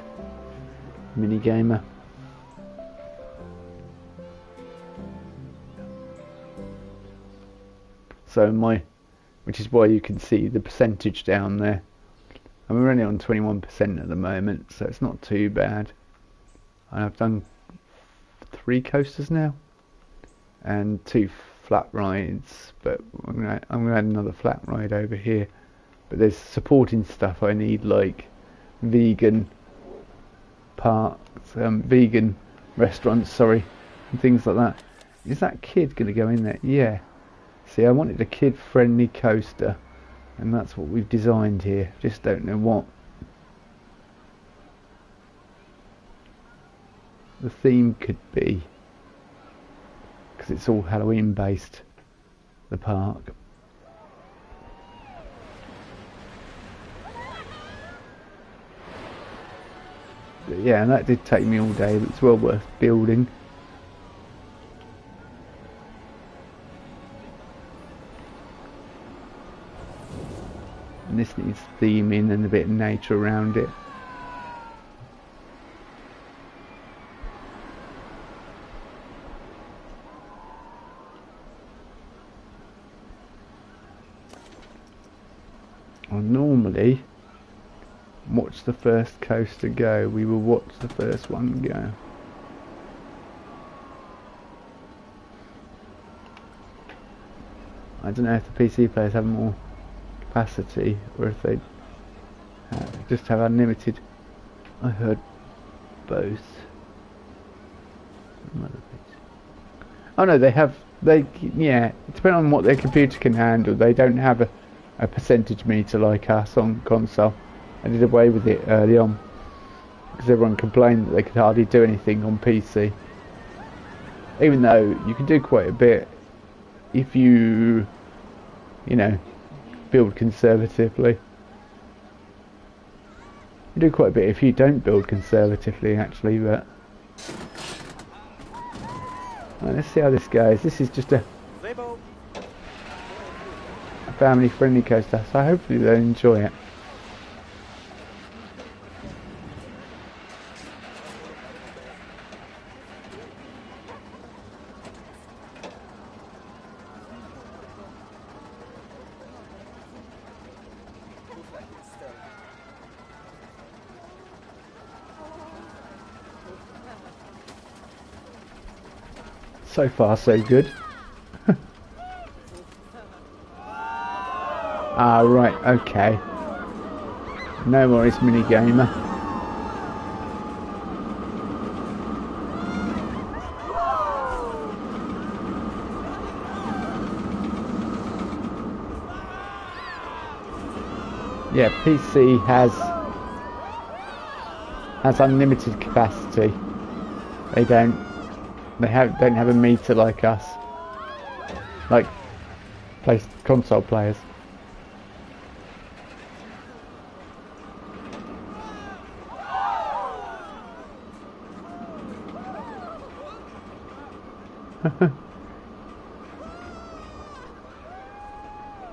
Mini gamer. So which is why you can see the percentage down there. And we're only on 21% at the moment, so it's not too bad. And I've done 3 coasters now. And 2 flat rides, but I'm gonna add another flat ride over here. But there's supporting stuff I need, like vegan parks, vegan restaurants, sorry, and things like that. Is that kid gonna go in there? Yeah. See, I wanted a kid-friendly coaster, and that's what we've designed here. Just don't know what the theme could be, because it's all Halloween based, the park. But yeah, and that did take me all day, but it's well worth building. And this needs theming and a bit of nature around it. I'll normally watch the first coaster go. We will watch the first one go. I don't know if the PC players have more capacity or if they just have unlimited. I heard both. Oh no, they have. Yeah, depending on what their computer can handle. They don't have a percentage meter like us on console. I did away with it early on because everyone complained that they could hardly do anything on PC, even though you can do quite a bit if you know, build conservatively. You do quite a bit if you don't build conservatively, actually. But right, let's see how this goes. This is just a family friendly coaster, so hopefully they'll enjoy it. So far so good. Ah, right, okay. No worries, mini gamer. Yeah, PC has unlimited capacity. They don't have a meter like us, like console players.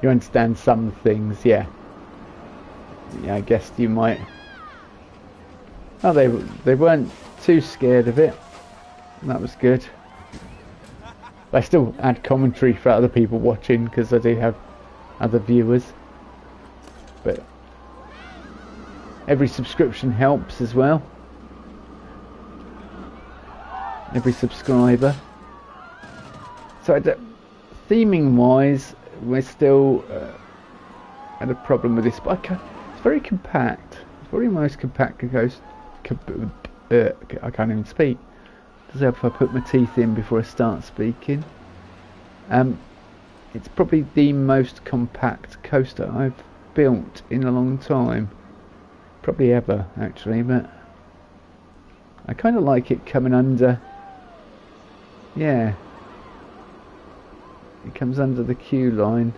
You understand some things, yeah. Yeah, I guess you might. Oh, they weren't too scared of it. That was good. I still add commentary for other people watching because I do have other viewers. But every subscription helps as well. Every subscriber. So theming wise, we're still had a problem with this, but it's very compact. It's probably the most compact coast. I can't even speak. Does it help if I put my teeth in before I start speaking? It's probably the most compact coaster I've built in a long time. Probably ever, actually, but I kind of like it coming under. Yeah. it comes under the queue line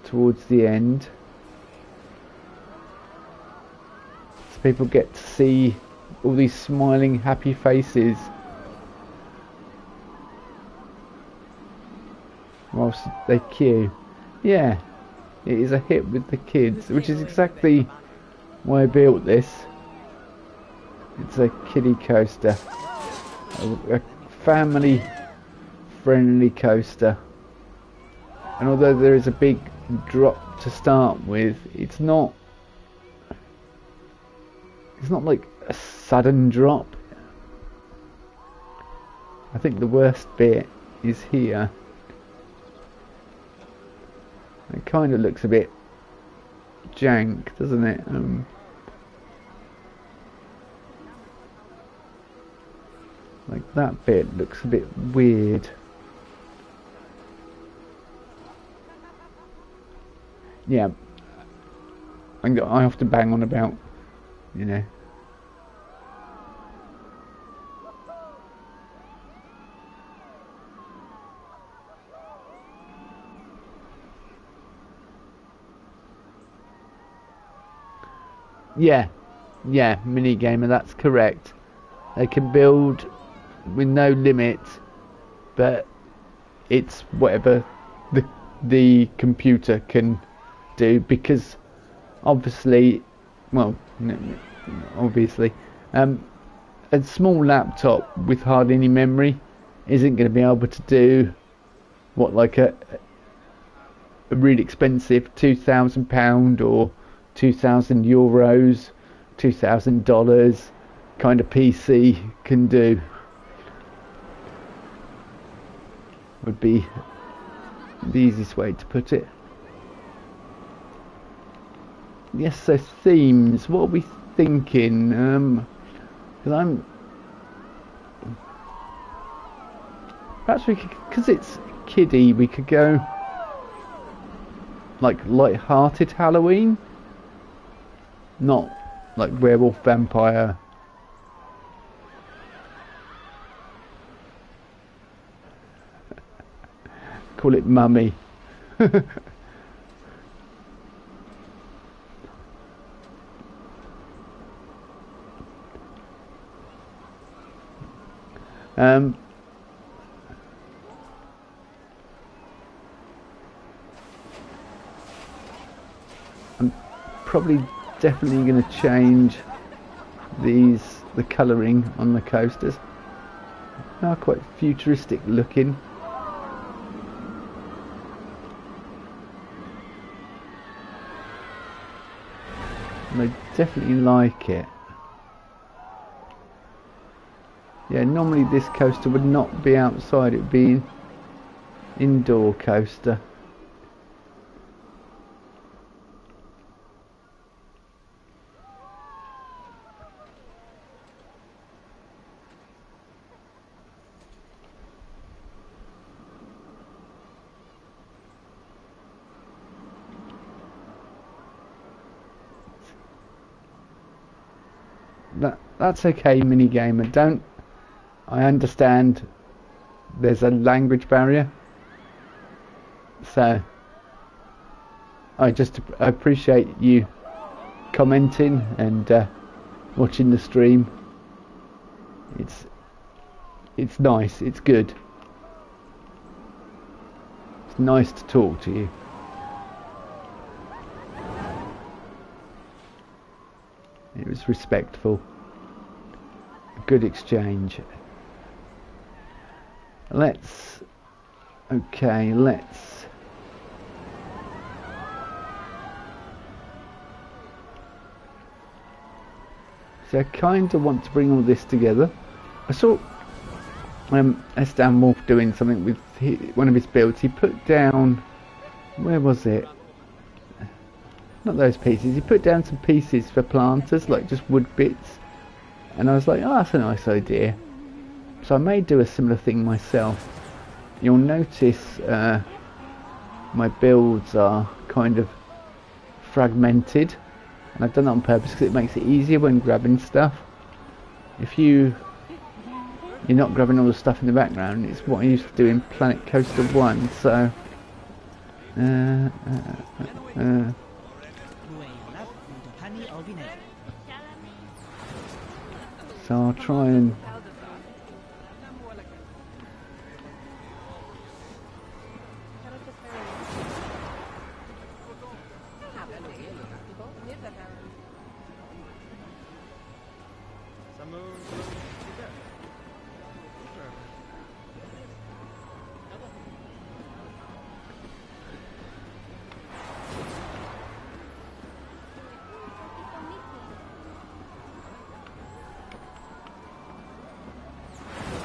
towards the end. So people get to see all these smiling, happy faces whilst they queue. Yeah, it is a hit with the kids, which is exactly why I built this. It's a kiddie coaster, a family friendly coaster, and although there is a big drop to start with, it's not like a sudden drop. I think the worst bit is here. It kind of looks a bit jank, doesn't it? Like that bit looks a bit weird. Yeah, I have to bang on about, you know. Yeah, mini gamer, that's correct. They can build with no limit, but it's whatever the computer can do, because obviously, well, obviously, a small laptop with hardly any memory isn't going to be able to do what like a really expensive £2,000 or €2,000, $2,000 kind of PC can do. Would be the easiest way to put it. Yes, so themes. What are we thinking? Because perhaps we could, because it's kiddie, we could go like light-hearted Halloween, not like werewolf, vampire. Call it mummy. I'm probably definitely going to change the colouring on the coasters. They are quite futuristic looking. And I definitely like it. Yeah, normally this coaster would not be outside, it would be an indoor coaster. That's okay, minigamer. I understand there's a language barrier, so I appreciate you commenting and watching the stream. It's nice, it's good. It's nice to talk to you. It was respectful. Good exchange. Let's so I kind of want to bring all this together. I saw Estan Wolf doing something with one of his builds. He put down, where was it? Not those pieces. He put down some pieces for planters, like just wood bits. And I was like, oh, that's a nice idea. So I may do a similar thing myself. You'll notice my builds are kind of fragmented. And I've done that on purpose because it makes it easier when grabbing stuff. If you you're not grabbing all the stuff in the background. It's what I used to do in Planet Coaster 1, so so I'll try and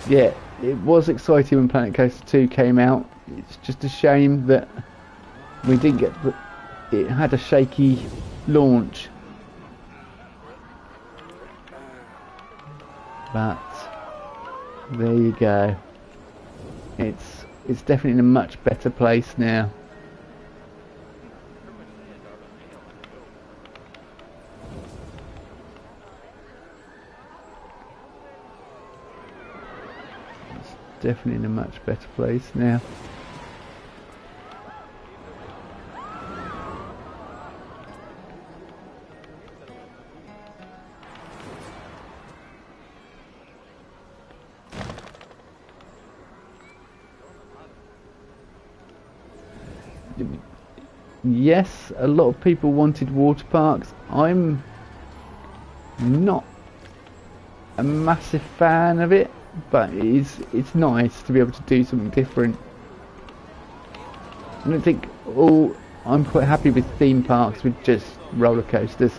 yeah, it was exciting when Planet Coaster 2 came out. It's just a shame that we didn't get it had a shaky launch. But there you go. It's definitely in a much better place now. Definitely in a much better place now. Yes, a lot of people wanted water parks. I'm not a massive fan of it, but it's nice to be able to do something different. I don't think I'm quite happy with theme parks with just roller coasters.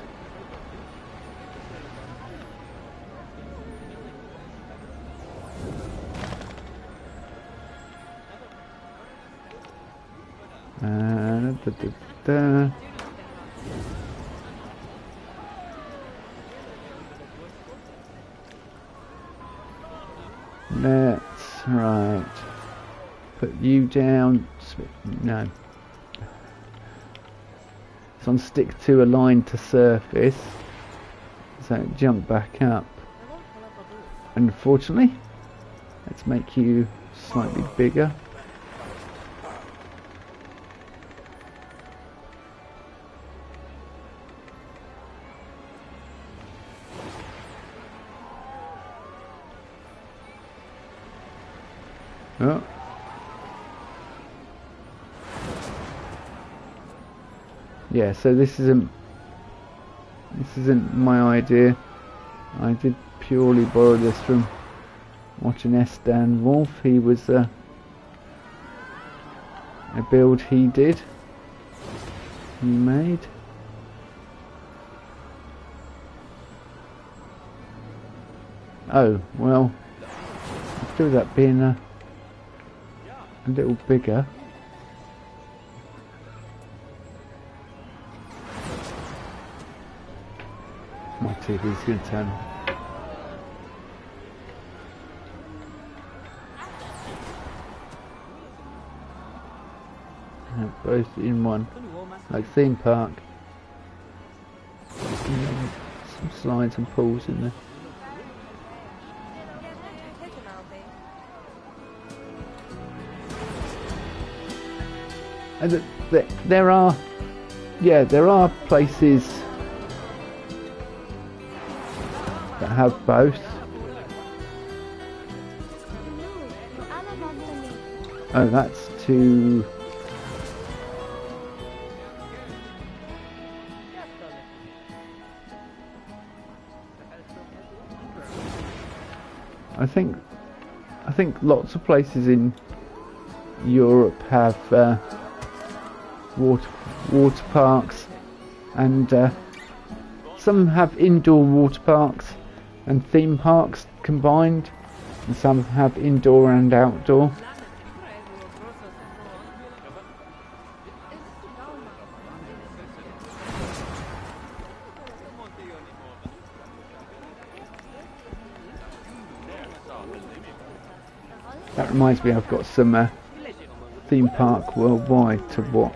Let's right. Put you down. No. So I'm stick to a line to surface. So jump back up. Unfortunately, let's make you slightly bigger. Oh. Yeah, so this isn't my idea. I did purely borrow this from watching S. Dan Wolf. He was a build he made. Oh well, let's do that being a little bigger. My TV's going to turn. Both in one, like theme park. Some slides and pools in there. And there are places that have both. Oh, that's too. I think lots of places in Europe have water parks, and some have indoor water parks and theme parks combined, and some have indoor and outdoor. That reminds me, I've got some theme park worldwide to watch.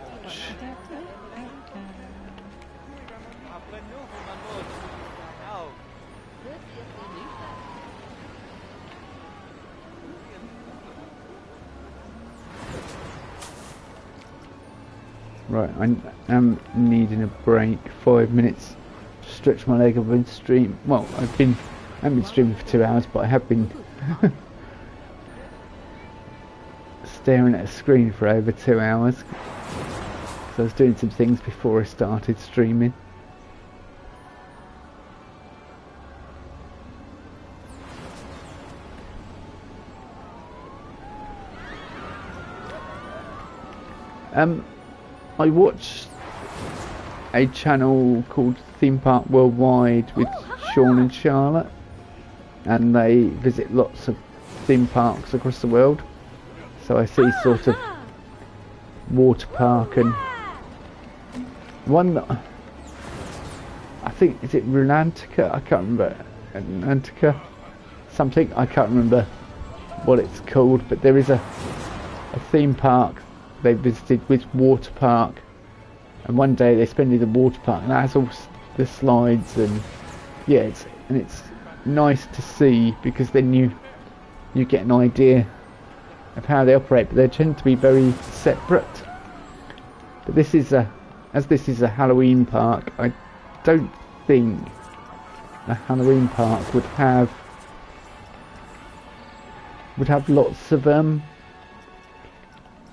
Right, I am needing a break. 5 minutes to stretch my leg. I've been streaming. Well, I haven't been streaming for 2 hours, but I have been staring at a screen for over 2 hours. So I was doing some things before I started streaming. I watched a channel called Theme Park Worldwide with Sean and Charlotte, and they visit lots of theme parks across the world. So I see sort of water park and one that I think, is it Rulantica? I can't remember. Rulantica something, I can't remember what it's called, but there is a theme park they visited with water park, and one day they spend in the water park and that has all the slides, and yeah, it's nice to see, because then you get an idea of how they operate, but they tend to be very separate. But this is as this is a Halloween park, I don't think a Halloween park would have lots of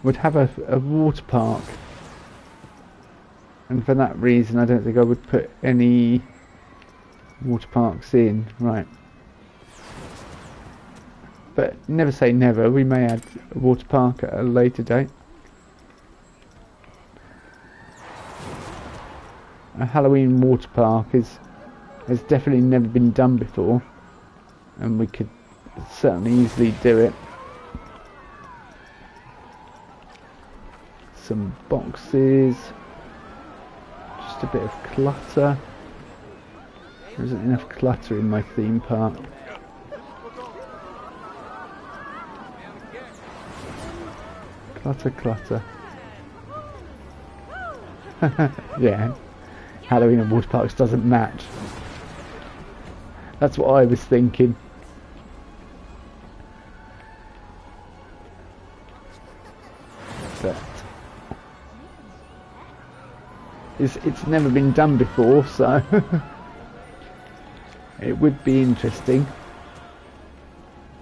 would have a water park, and for that reason I don't think I would put any water parks in. Right, but never say never, we may add a water park at a later date. A Halloween water park has definitely never been done before, and we could certainly easily do it. Some boxes, just a bit of clutter. There isn't enough clutter in my theme park. Clutter. Yeah, Halloween and water parks doesn't match. That's what I was thinking. But it's never been done before, so it would be interesting.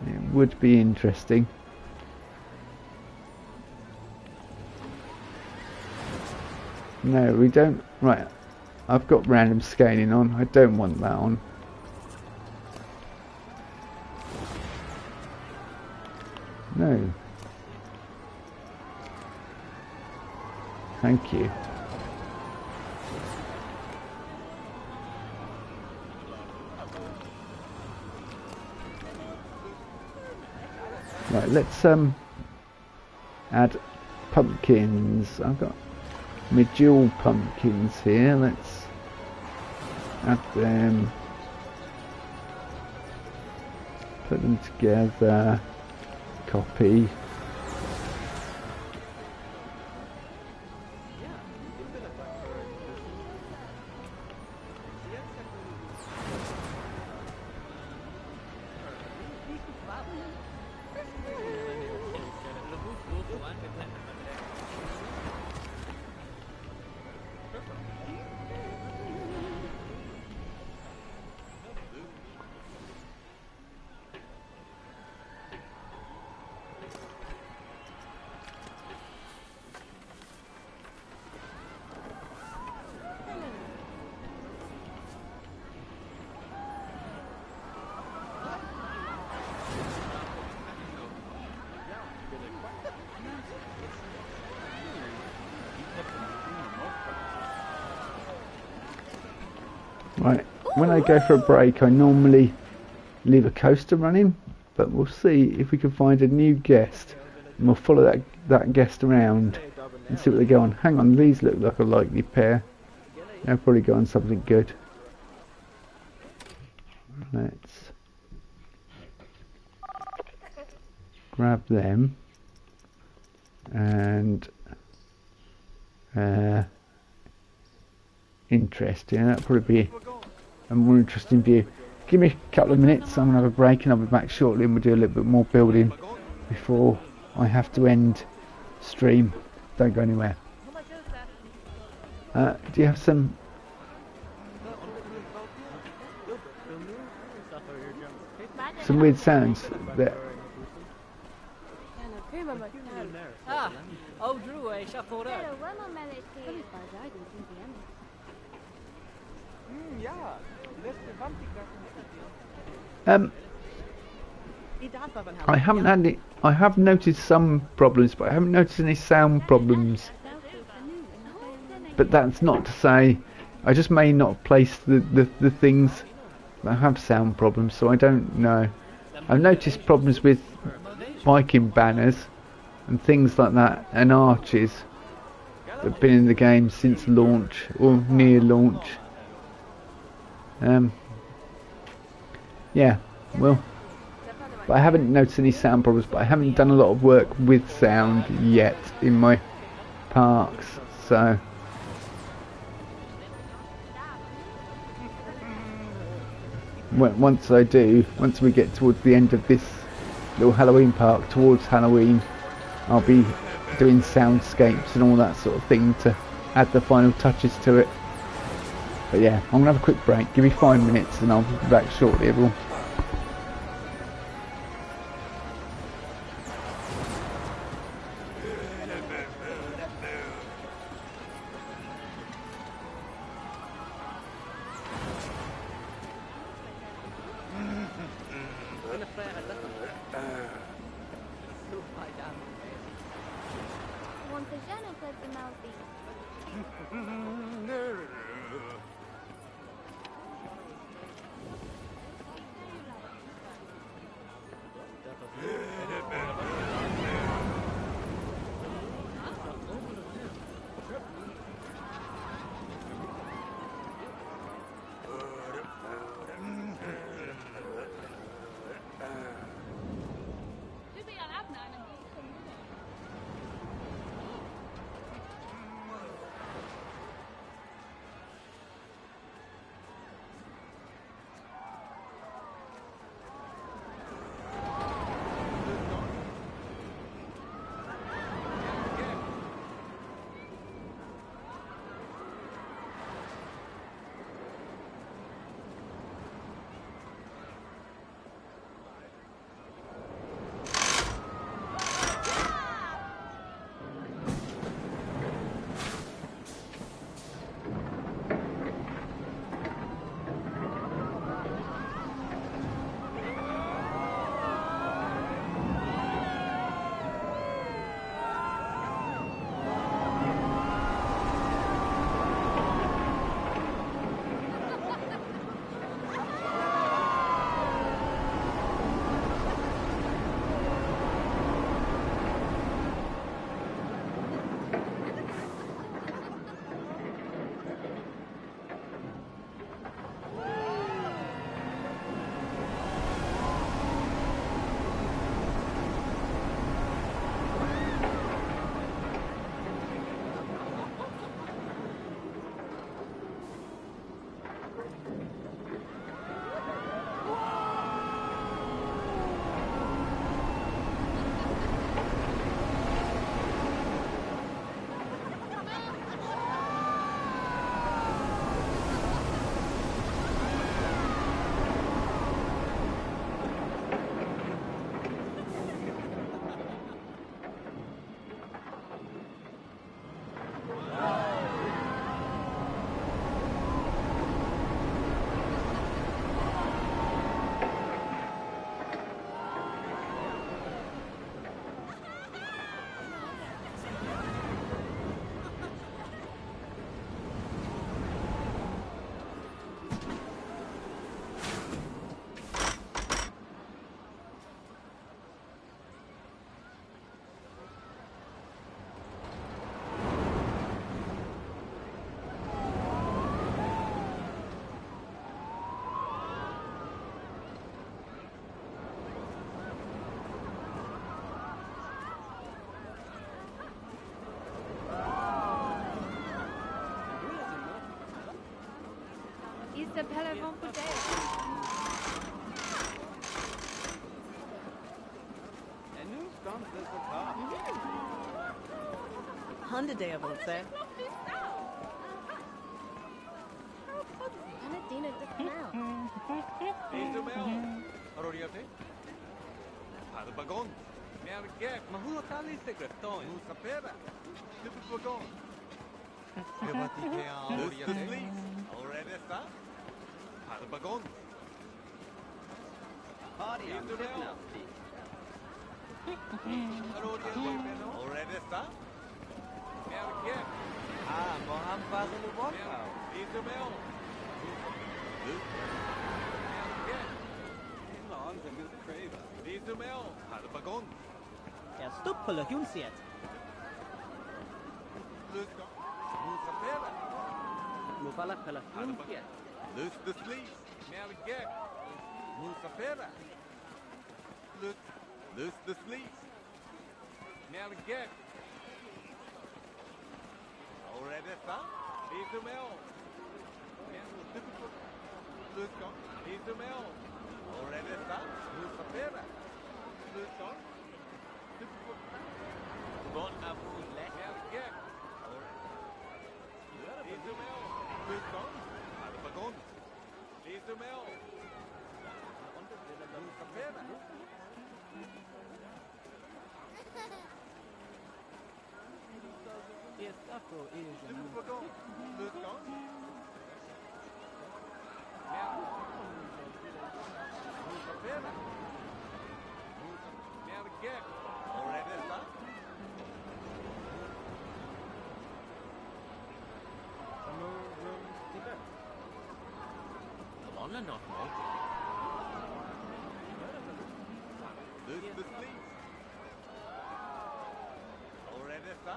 It would be interesting. No, we don't. Right, I've got random scaling on. I don't want that on. No. Thank you. Right, let's add pumpkins. I've got medjool pumpkins here. Let's add them. Put them together. Copy. Right, when I go for a break I normally leave a coaster running, but we'll see if we can find a new guest and we'll follow that guest around and see what they go on. Hang on, these look like a likely pair. They'll probably go on something good. Let's grab them and interesting. That'll probably be a more interesting view. Give me a couple of minutes, I'm going to have a break and I'll be back shortly and we'll do a little bit more building before I have to end stream. Don't go anywhere. Do you have some weird sounds there? Ah, oh Drew, ich hab vor det. I haven't had any. I have noticed some problems, but I haven't noticed any sound problems. But that's not to say I just may not have placed the things that have sound problems, so I don't know. I've noticed problems with Viking banners and things like that, and arches that have been in the game since launch or near launch. Yeah, well, but I haven't noticed any sound problems. But I haven't done a lot of work with sound yet in my parks, so. Once I do, once we get towards the end of this little Halloween park, towards Halloween, I'll be doing soundscapes and all that sort of thing to add the final touches to it. But yeah, I'm gonna have a quick break. Give me 5 minutes and I'll be back shortly, everyone. s'appelle avant peut-être. Hande det, jag vill säga. Isumel. Aroriate. Padabagon. Mergek. Mahutali secreton. Musapera. Tipipagon. Evatikea. Aroriate. Auredesta. Padabagon. Isumel. Aroriate. Auredesta. Mergek. Moham Basilubon. Isumel. Isumel. Padabagon. Stuppele Junsiet. Musapera. Mufala Pela Junsiet. Loose the sleeves. Mergek. Musapera. Loose the sleeves. Mergek. Auredesta. Isumel. Isumel. Auredesta. Musapera. Bon Abuz Let. Mergek. Isumel. Padabagon. Isumel. Musapera. Estafo is Tipipagon. Musapera. Mergek. Auredesta. Come on, not more. Loose the sleeves. Auredesta.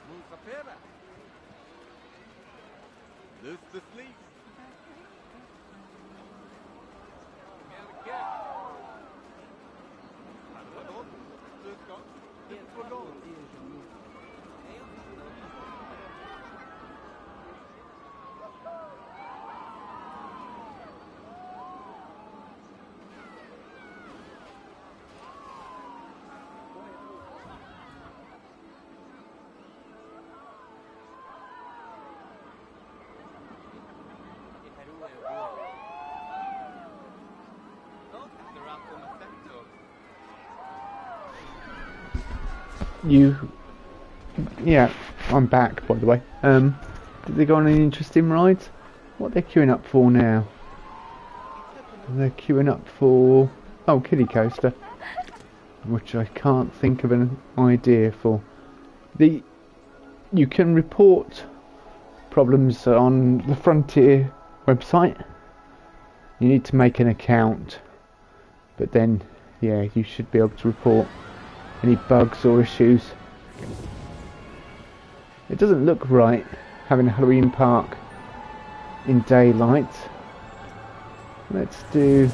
Musapera. Loose the sleeves. Mergek. Padabagon. Tipipagon. Yeah, I'm back, by the way. Did they go on any interesting rides? What are they queuing up for now? They're queuing up for... Oh, Kiddie Coaster. Which I can't think of an idea for. You can report problems on the Frontier website. You need to make an account. But then, yeah, you should be able to report any bugs or issues. It doesn't look right having a Halloween park in daylight. Let's do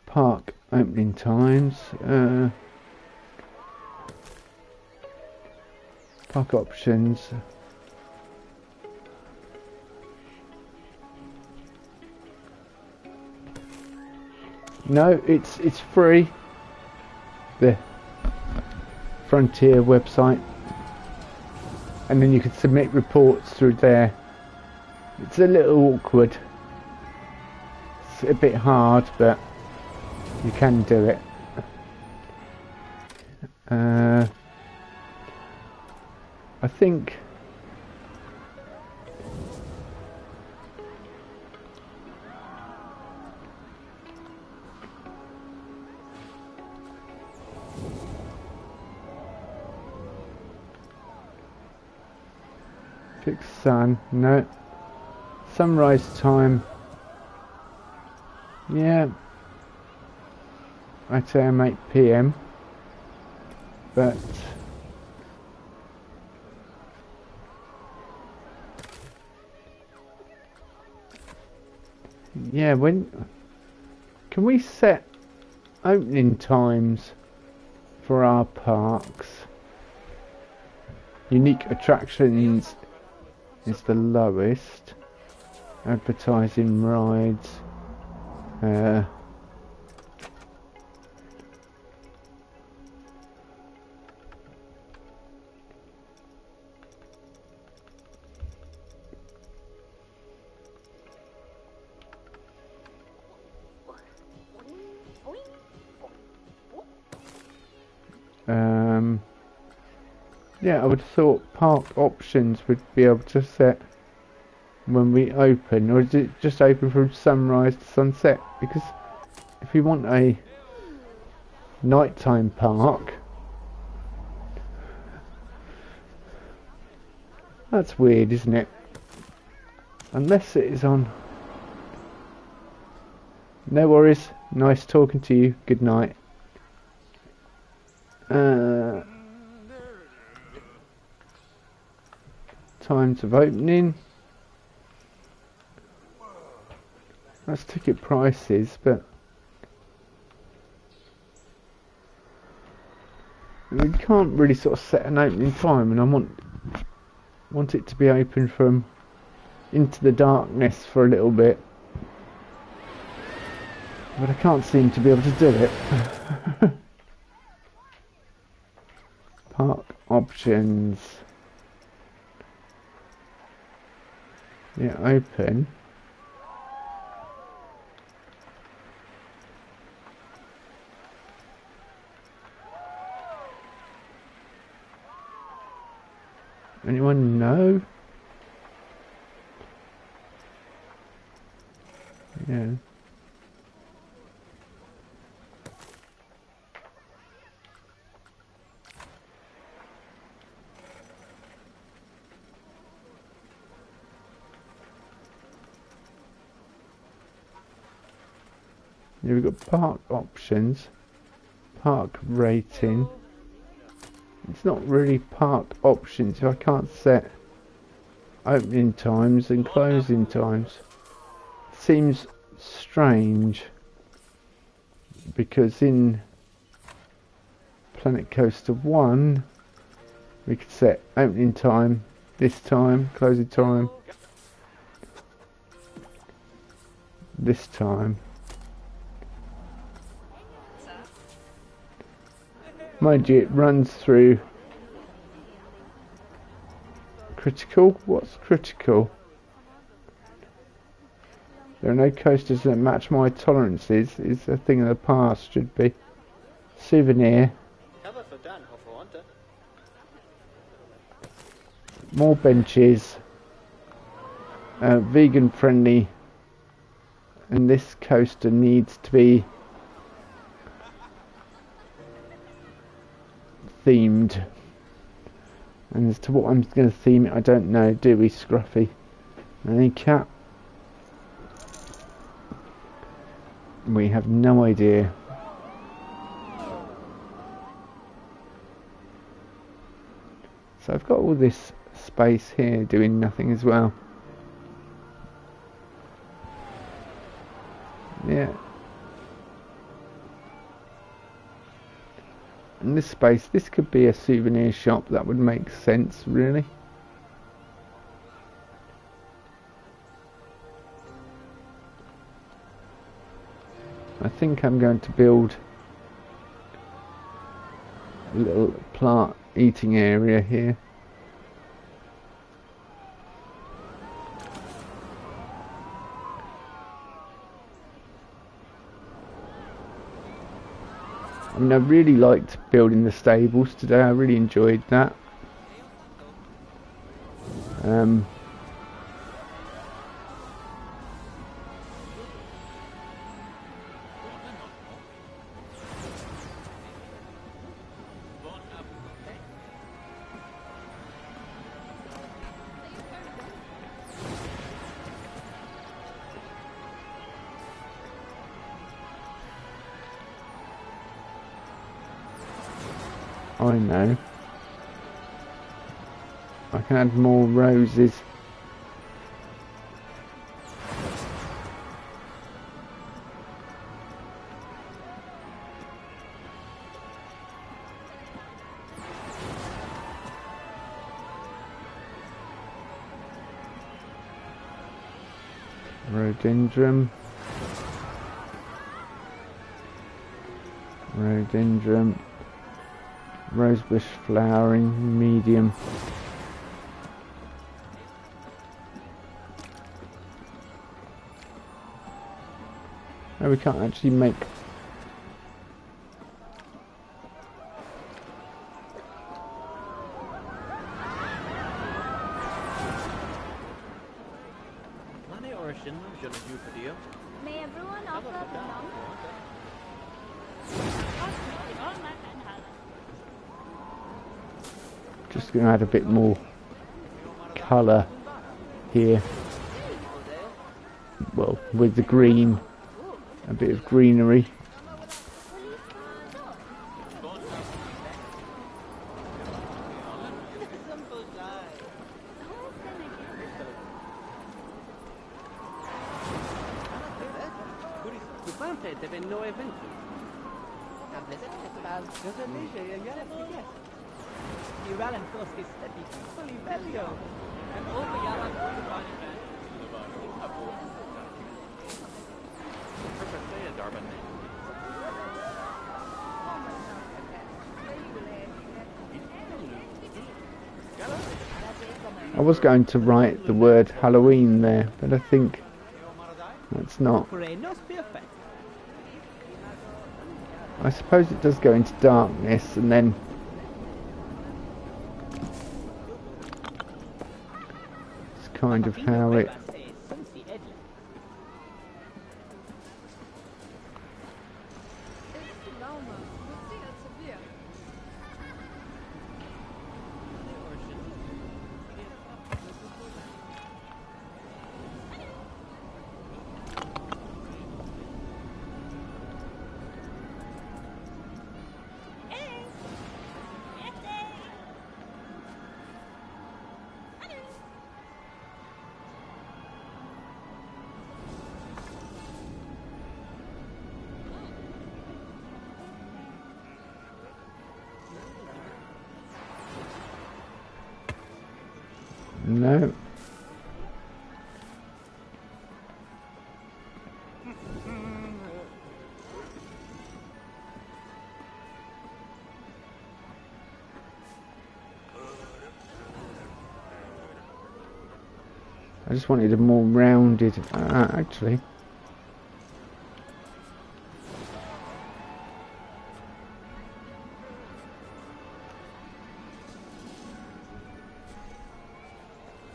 park opening times. Park options. No, it's free. The Frontier website, and then you can submit reports through there. It's a little awkward. It's a bit hard, but you can do it. I think fix sun, no. Sunrise time, yeah, I'd say 8 PM, but yeah, when can we set opening times for our parks? Unique attractions is the lowest. Advertising rides. Yeah, I would have thought park options would be able to set when we open, or is it just open from sunrise to sunset? Because if you want a nighttime park, that's weird, isn't it? Unless it is on. No worries. Nice talking to you. Good night. Times of opening. That's ticket prices, but we can't really sort of set an opening time, and I want it to be open from into the darkness for a little bit, but I can't seem to be able to do it. Park options. Yeah, open. Anyone know? Yeah. Yeah, we've got park options, park rating. It's not really park options, so I can't set opening times and closing times. Seems strange, because in Planet Coaster 1 we could set opening time this time, closing time this time. Mind you, it runs through critical. What's critical? There are no coasters that match my tolerances. Is a thing of the past, should be. Souvenir. More benches. Vegan friendly. And this coaster needs to be themed. And as to what I'm going to theme it, I don't know. Do we, Scruffy? Any cat? We have no idea. So I've got all this space here doing nothing as well. Yeah. And this space, this could be a souvenir shop. That would make sense, really. I think I'm going to build a little plant eating area here. I mean, I really liked building the stables today. I really enjoyed that. I know. I can add more roses. Rhododendron. Rhododendron. Rosebush flowering, medium. No, we can't actually make May everyone offer a belong? Just going to add a bit more colour here. Well, with the green, a bit of greenery. I was going to write the word Halloween there, but I think that's not. I suppose it does go into darkness and then it's kind of how it. No. I just wanted a more rounded, actually.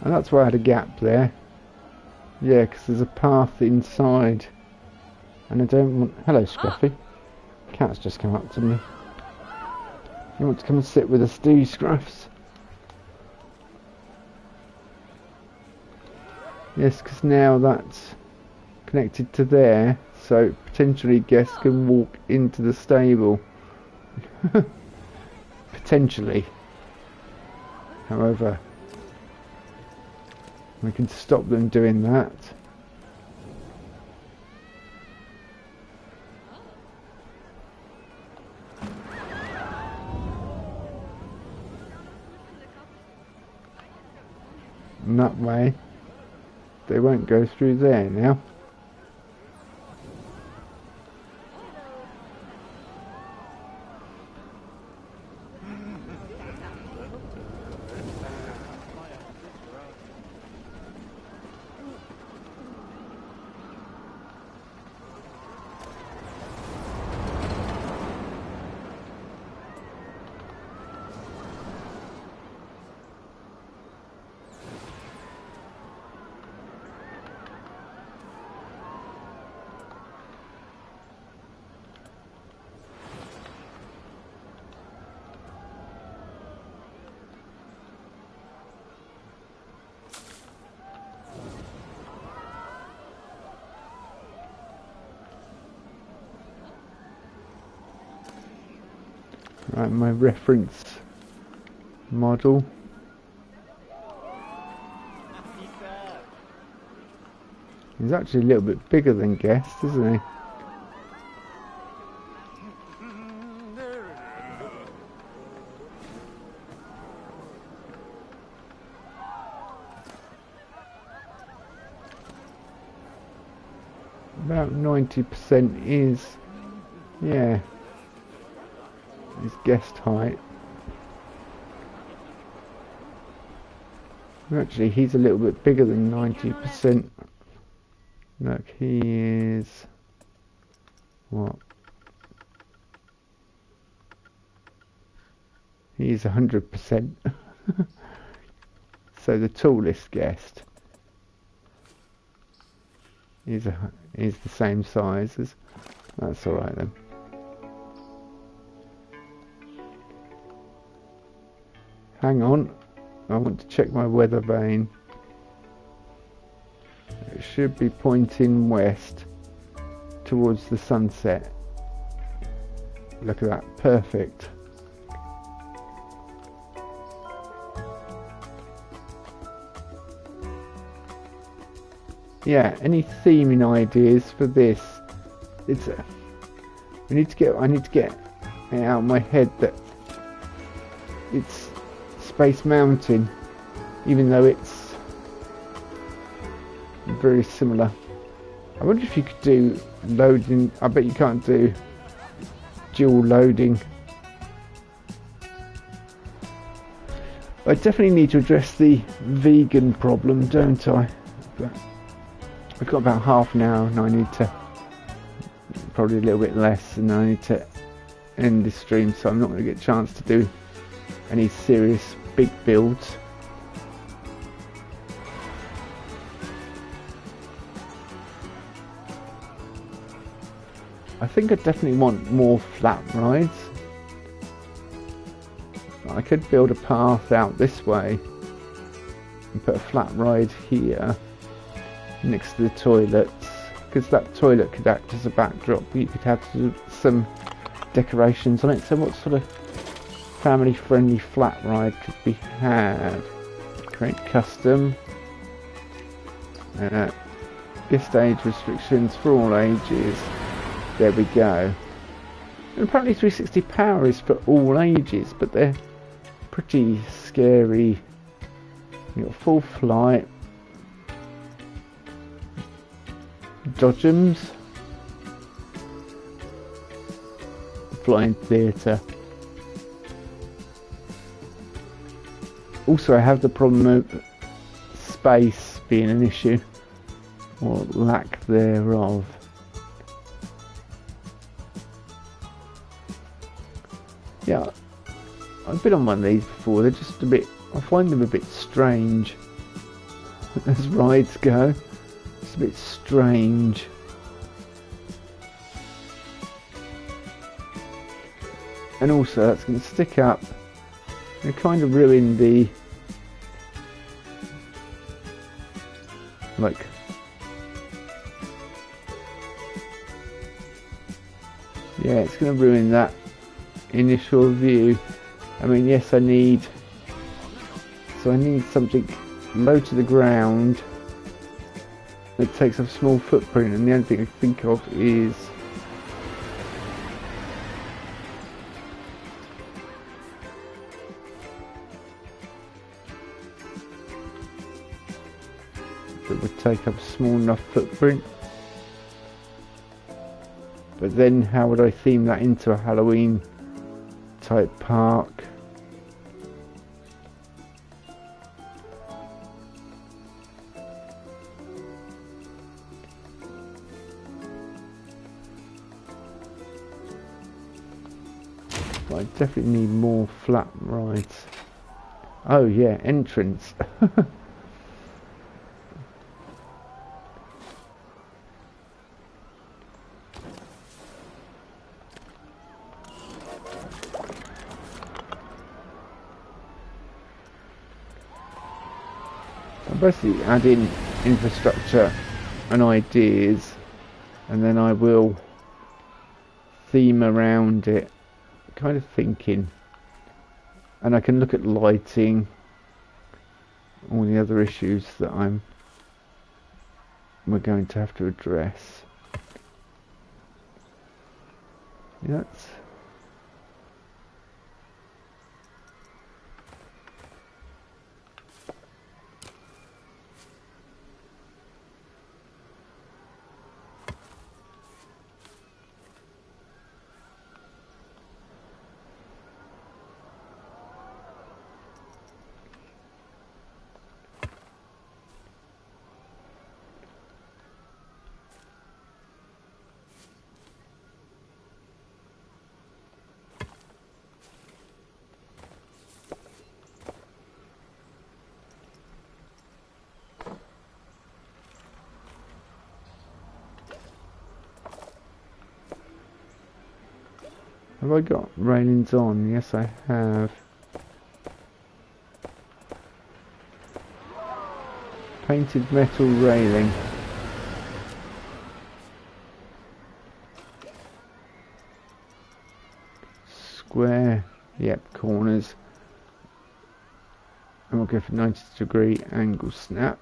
And that's why I had a gap there. Yeah, because there's a path inside. And I don't want... Hello, Scruffy. Cat's just come up to me. You want to come and sit with us, do you, Scruffs? Yes, because now that's connected to there, so potentially guests can walk into the stable. Potentially. However, we can stop them doing that. And that way, they won't go through there now. Right, my reference model. He's actually a little bit bigger than Guest, isn't he? About 90% is, yeah, his Guest height. Actually, he's a little bit bigger than 90%. Look, he is... what? He's 100%. So the tallest Guest is the same size as. That's all right then. Hang on, I want to check my weather vane. It should be pointing west towards the sunset. Look at that, perfect. Yeah, any theming ideas for this? I need to get it out of my head that it's Space Mountain, even though it's very similar. I wonder if you could do loading. I bet you can't do dual loading. I definitely need to address the vegan problem, don't I? But I've got about half an hour and I need to, probably a little bit less, and I need to end this stream, so I'm not going to get a chance to do any serious big builds. I think I definitely want more flat rides. I could build a path out this way and put a flat ride here next to the toilets, because that toilet could act as a backdrop. You could have some decorations on it. So what sort of family friendly flat ride could we have? Create custom. Guest age restrictions for all ages. There we go. And apparently 360 power is for all ages, but they're pretty scary. You've got full flight, dodgems, flying theatre. Also, I have the problem of space being an issue, or lack thereof. Yeah, I've been on one of these before. They're just a bit, I find them a bit strange as rides go. It's a bit strange. And also that's going to stick up and kind of ruin the, like, yeah, it's going to ruin that initial view. I mean, yes, I need something low to the ground that takes a small footprint, and the only thing I think of is that would take up a small enough footprint. But then how would I theme that into a Halloween type park? But I definitely need more flat rides. Oh yeah, entrance. Basically add in infrastructure and ideas, and then I will theme around it, kind of thinking, and I can look at lighting, all the other issues that we're going to have to address. Yeah, that's Have I got railings on? Yes, I have. Painted metal railing. Square. Yep, corners. And we'll go for 90-degree angle snap.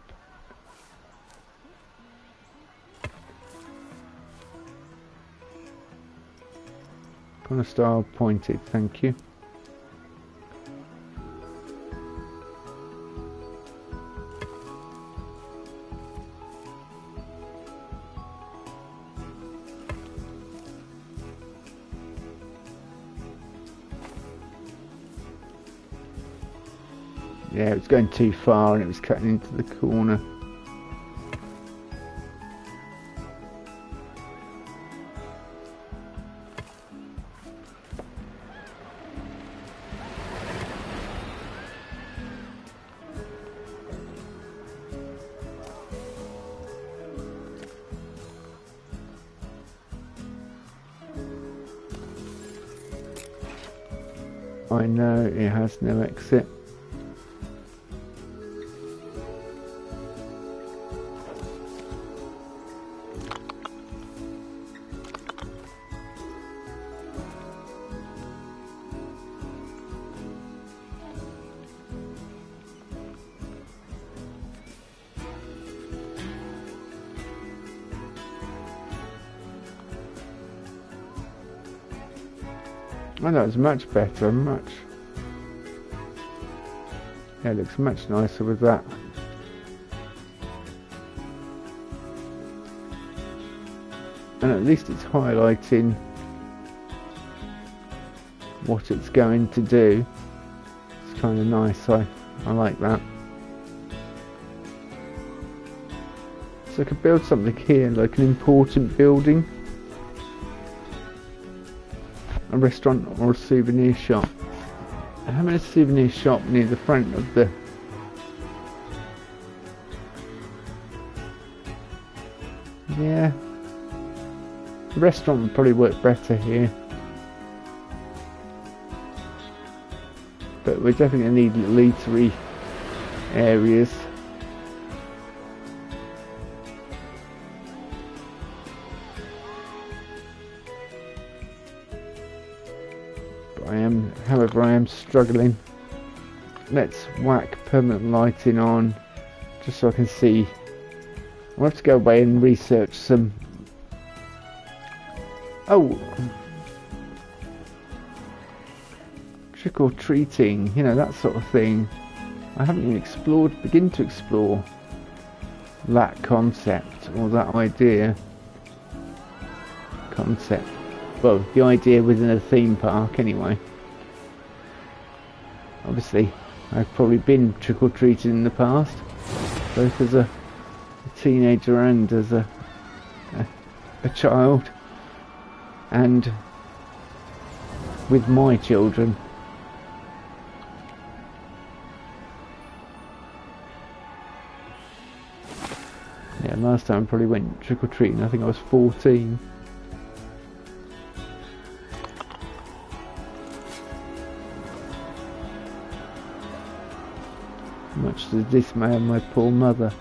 Corner style pointed, thank you. Yeah, it was going too far and it was cutting into the corner. I know it has no exit. Oh, that was much better, much. Yeah, it looks much nicer with that. And at least it's highlighting what it's going to do. It's kind of nice, I like that. So I could build something here, like an important building. A restaurant or a souvenir shop. And having a souvenir shop near the front of the the restaurant would probably work better here. But we're definitely going to need little eatery areas. However, I am struggling. Let's whack permanent lighting on, just so I can see. I'll have to go away and research some. Oh, trick or treating, you know, that sort of thing. I haven't even begin to explore that concept or that idea. Well, the idea within a theme park, anyway. Obviously, I've probably been trick-or-treating in the past, both as a teenager and as a child, and with my children. Yeah, last time I probably went trick-or-treating, I think I was 14. Much to the dismay of my poor mother.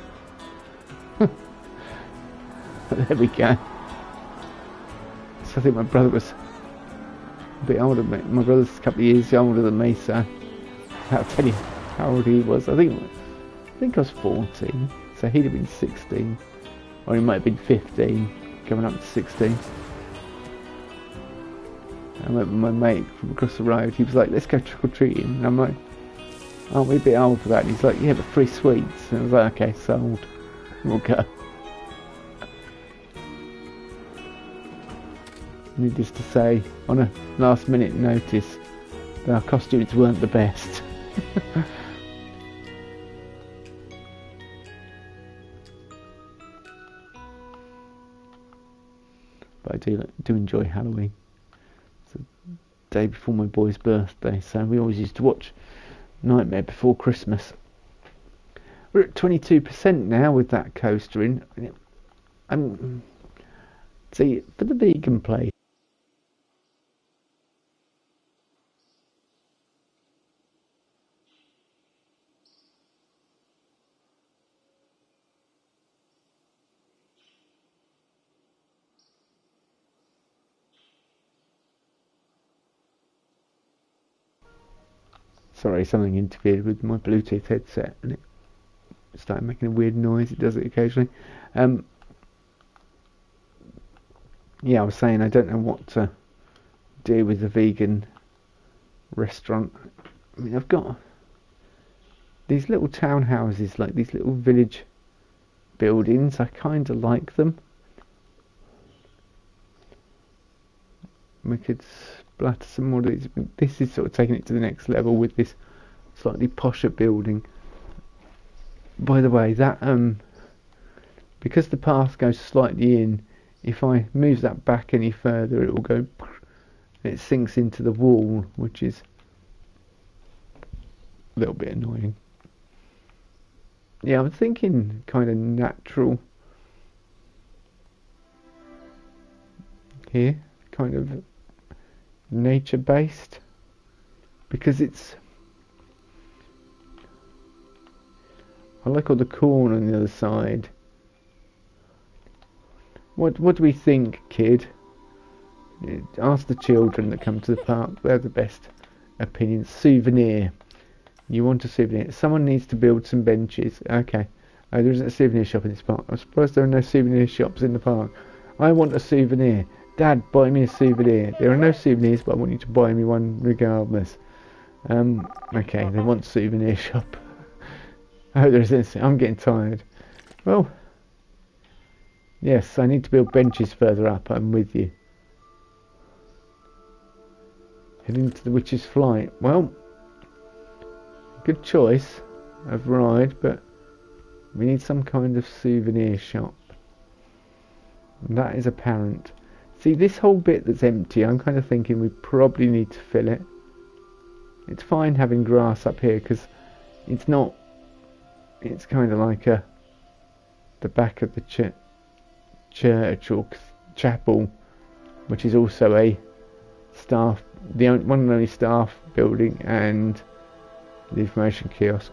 There we go. So I think my brother was a bit older than me. My brother's a couple of years older than me, so I'll tell you how old he was. I think I was 14, so he'd have been 16, or he might have been 15, coming up to 16. I went with my mate from across the road. He was like, "Let's go trick or treating," and I'm like, "Aren't we a bit old for that?" And he's like, "Yeah, but free sweets." And I was like, "Okay, sold. We'll go." Needless to say, on a last minute notice, our costumes weren't the best. But I do enjoy Halloween. It's the day before my boy's birthday, so we always used to watch Nightmare Before Christmas. We're at 22% now with that coaster in. See, for the vegan place, Sorry, something interfered with my Bluetooth headset and it started making a weird noise. It does it occasionally. Yeah, I was saying I don't know what to do with the vegan restaurant. I mean, I've got these little townhouses, like these little village buildings. I kind of like them. We could splatter some more of these. This is sort of taking it to the next level with this slightly posher building. By the way, that because the path goes slightly in, if I move that back any further, it will go. It sinks into the wall, which is a little bit annoying. Yeah, I'm thinking kind of natural here, kind of nature based, because it's, I like all the corn on the other side. What do we think, kid? Ask the children that come to the park. They have the best opinions. Souvenir. You want a souvenir? Someone needs to build some benches. Okay. Oh, there isn't a souvenir shop in this park. I'm surprised there are no souvenir shops in the park. I want a souvenir. Dad, buy me a souvenir. There are no souvenirs, but I want you to buy me one regardless. Okay, they want a souvenir shop. Oh, there's this. I'm getting tired. Well, yes, I need to build benches further up. I'm with you. Heading to the Witch's Flight. Well, good choice of ride, but we need some kind of souvenir shop. And that is apparent. See, this whole bit that's empty, I'm kind of thinking we probably need to fill it. It's fine having grass up here because it's not. It's kind of like the back of the church or chapel, which is also a staff, one and only staff building and the information kiosk.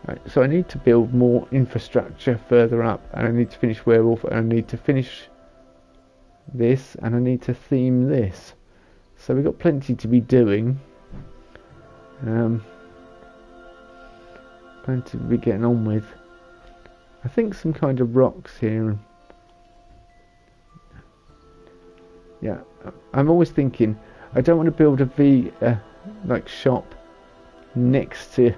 Right, so I need to build more infrastructure further up, and I need to finish Werewolf, and I need to finish this, and I need to theme this. So we've got plenty to be doing. Plenty to be getting on with. I think some kind of rocks here. Yeah, I'm always thinking I don't want to build a like shop next to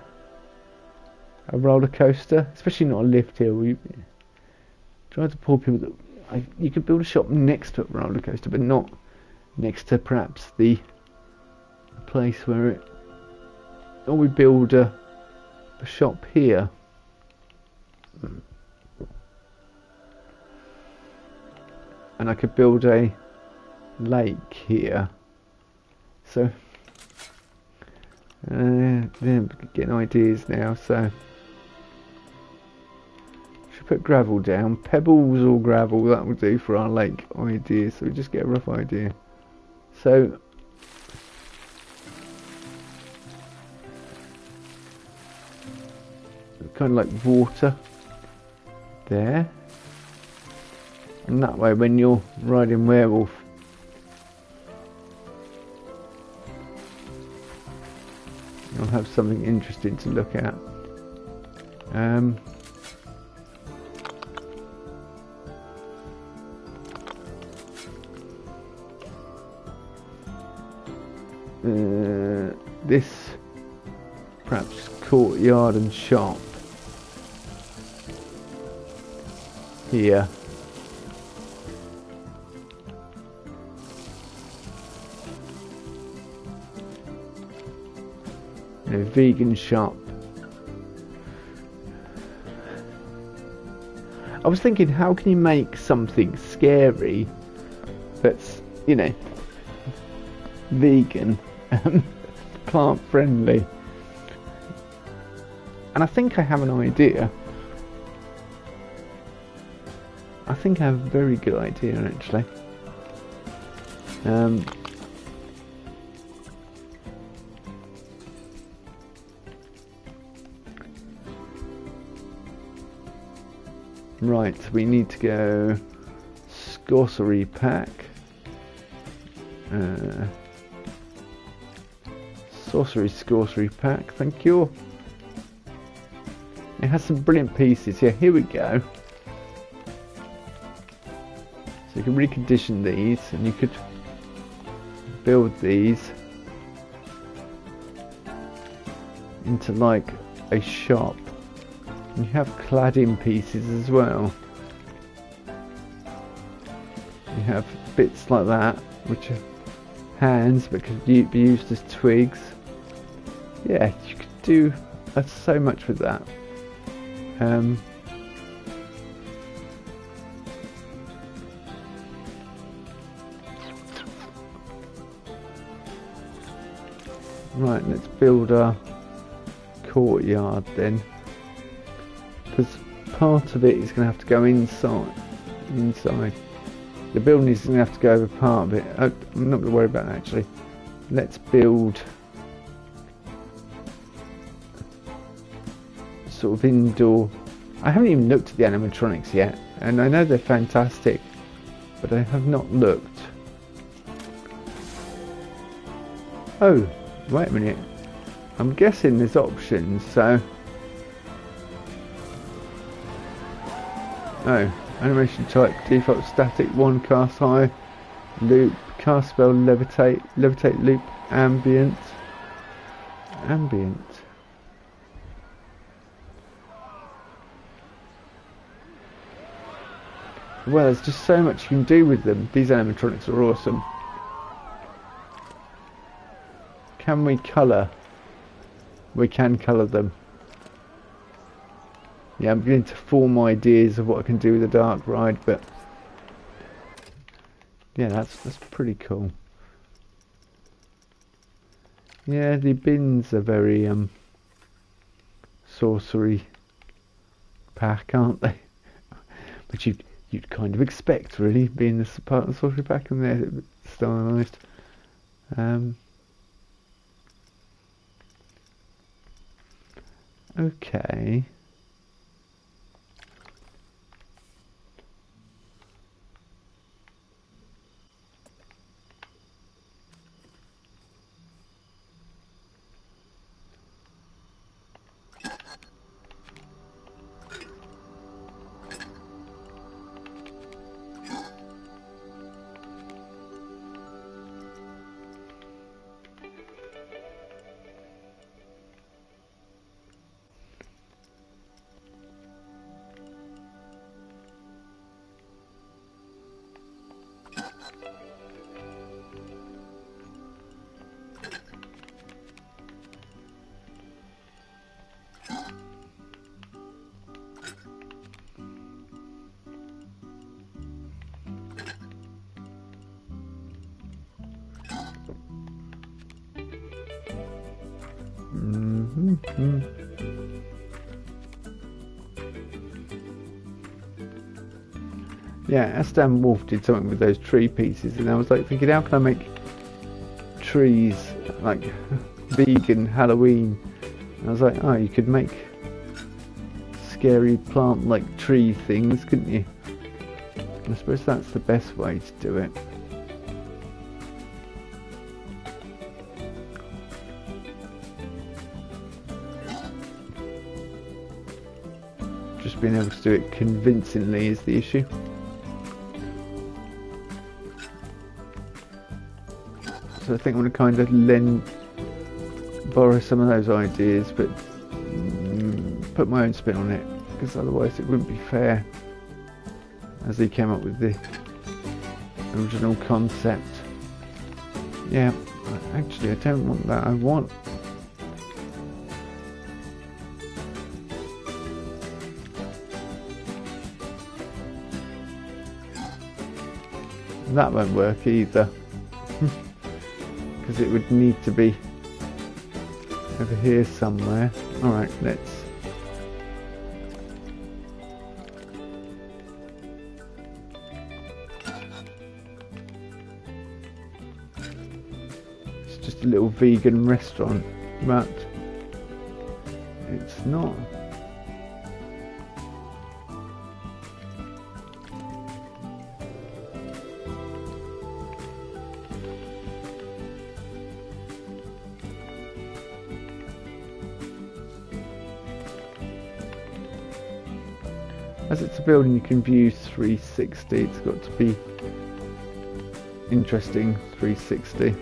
a roller coaster, especially not a lift hill. You try to poor people that you could build a shop next to a roller coaster, but not next to perhaps the place where it. Or we build a shop here. And I could build a lake here. So then getting ideas now. So should put gravel down, pebbles or gravel. That will do for our lake idea. So we just get a rough idea. So kind of like water there, and that way when you're riding Werewolf you'll have something interesting to look at. This perhaps courtyard and shop here. A vegan shop. I was thinking, how can you make something scary that's, you know, vegan, plant friendly? And I think I have an idea. I think I have a very good idea actually. Right, we need to go Sorcery Pack, Sorcery pack, thank you. It has some brilliant pieces. Yeah, here we go. So you can recondition these, and you could build these into like a shop. And you have cladding pieces as well. You have bits like that, which are hands but could be used as twigs. Yeah, you could do so much with that. Right, let's build our courtyard then, because part of it is going to have to go inside. The building is going to have to go over part of it. I'm not going to worry about that actually. Let's build sort of indoor. I haven't even looked at the animatronics yet, and I know they're fantastic, but I have not looked. Oh, wait a minute. I'm guessing there's options, so... Oh, animation type, default static, 1 cast high, loop, cast spell, levitate, loop, ambient. Well, there's just so much you can do with them. These animatronics are awesome. Can we colour? We can colour them. Yeah, I'm beginning to form ideas of what I can do with the dark ride, but yeah, that's pretty cool. Yeah, the bins are very sorcery pack, aren't they? But you'd kind of expect, really, being this part of the sorcery pack, and they're stylised. Okay. Yeah, Aston Wolf did something with those tree pieces, and I was like thinking, how can I make trees like vegan Halloween? And I was like, oh, you could make scary plant-like tree things, couldn't you? I suppose that's the best way to do it. Just being able to do it convincingly is the issue. So I think I'm going to kind of borrow some of those ideas, but put my own spin on it, because otherwise it wouldn't be fair, as he came up with the original concept. Yeah, actually I don't want that. I want that. Won't work either. Because it would need to be over here somewhere. Alright, let's... It's just a little vegan restaurant, but it's not. As it's a building you can view 360, it's got to be interesting 360.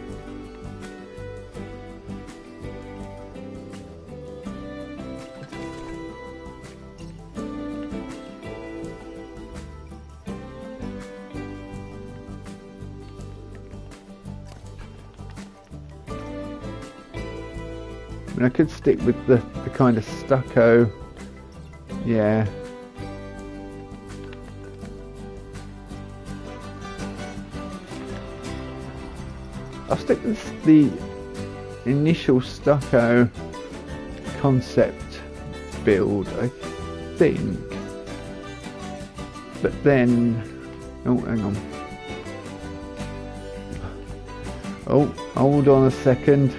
I mean, I could stick with the kind of stucco, yeah. I'll stick with the initial stucco concept build, I think. But then, oh, hang on. Oh, hold on a second.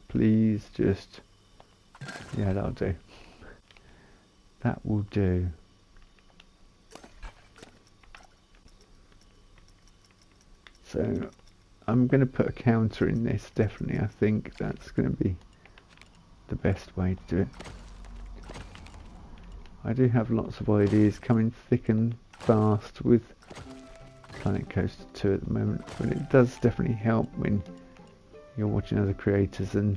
Please just, yeah, that'll do. That will do. So I'm going to put a counter in this, definitely. I think that's going to be the best way to do it. I do have lots of ideas coming thick and fast with Planet Coaster 2 at the moment, but it does definitely help when you're watching other creators and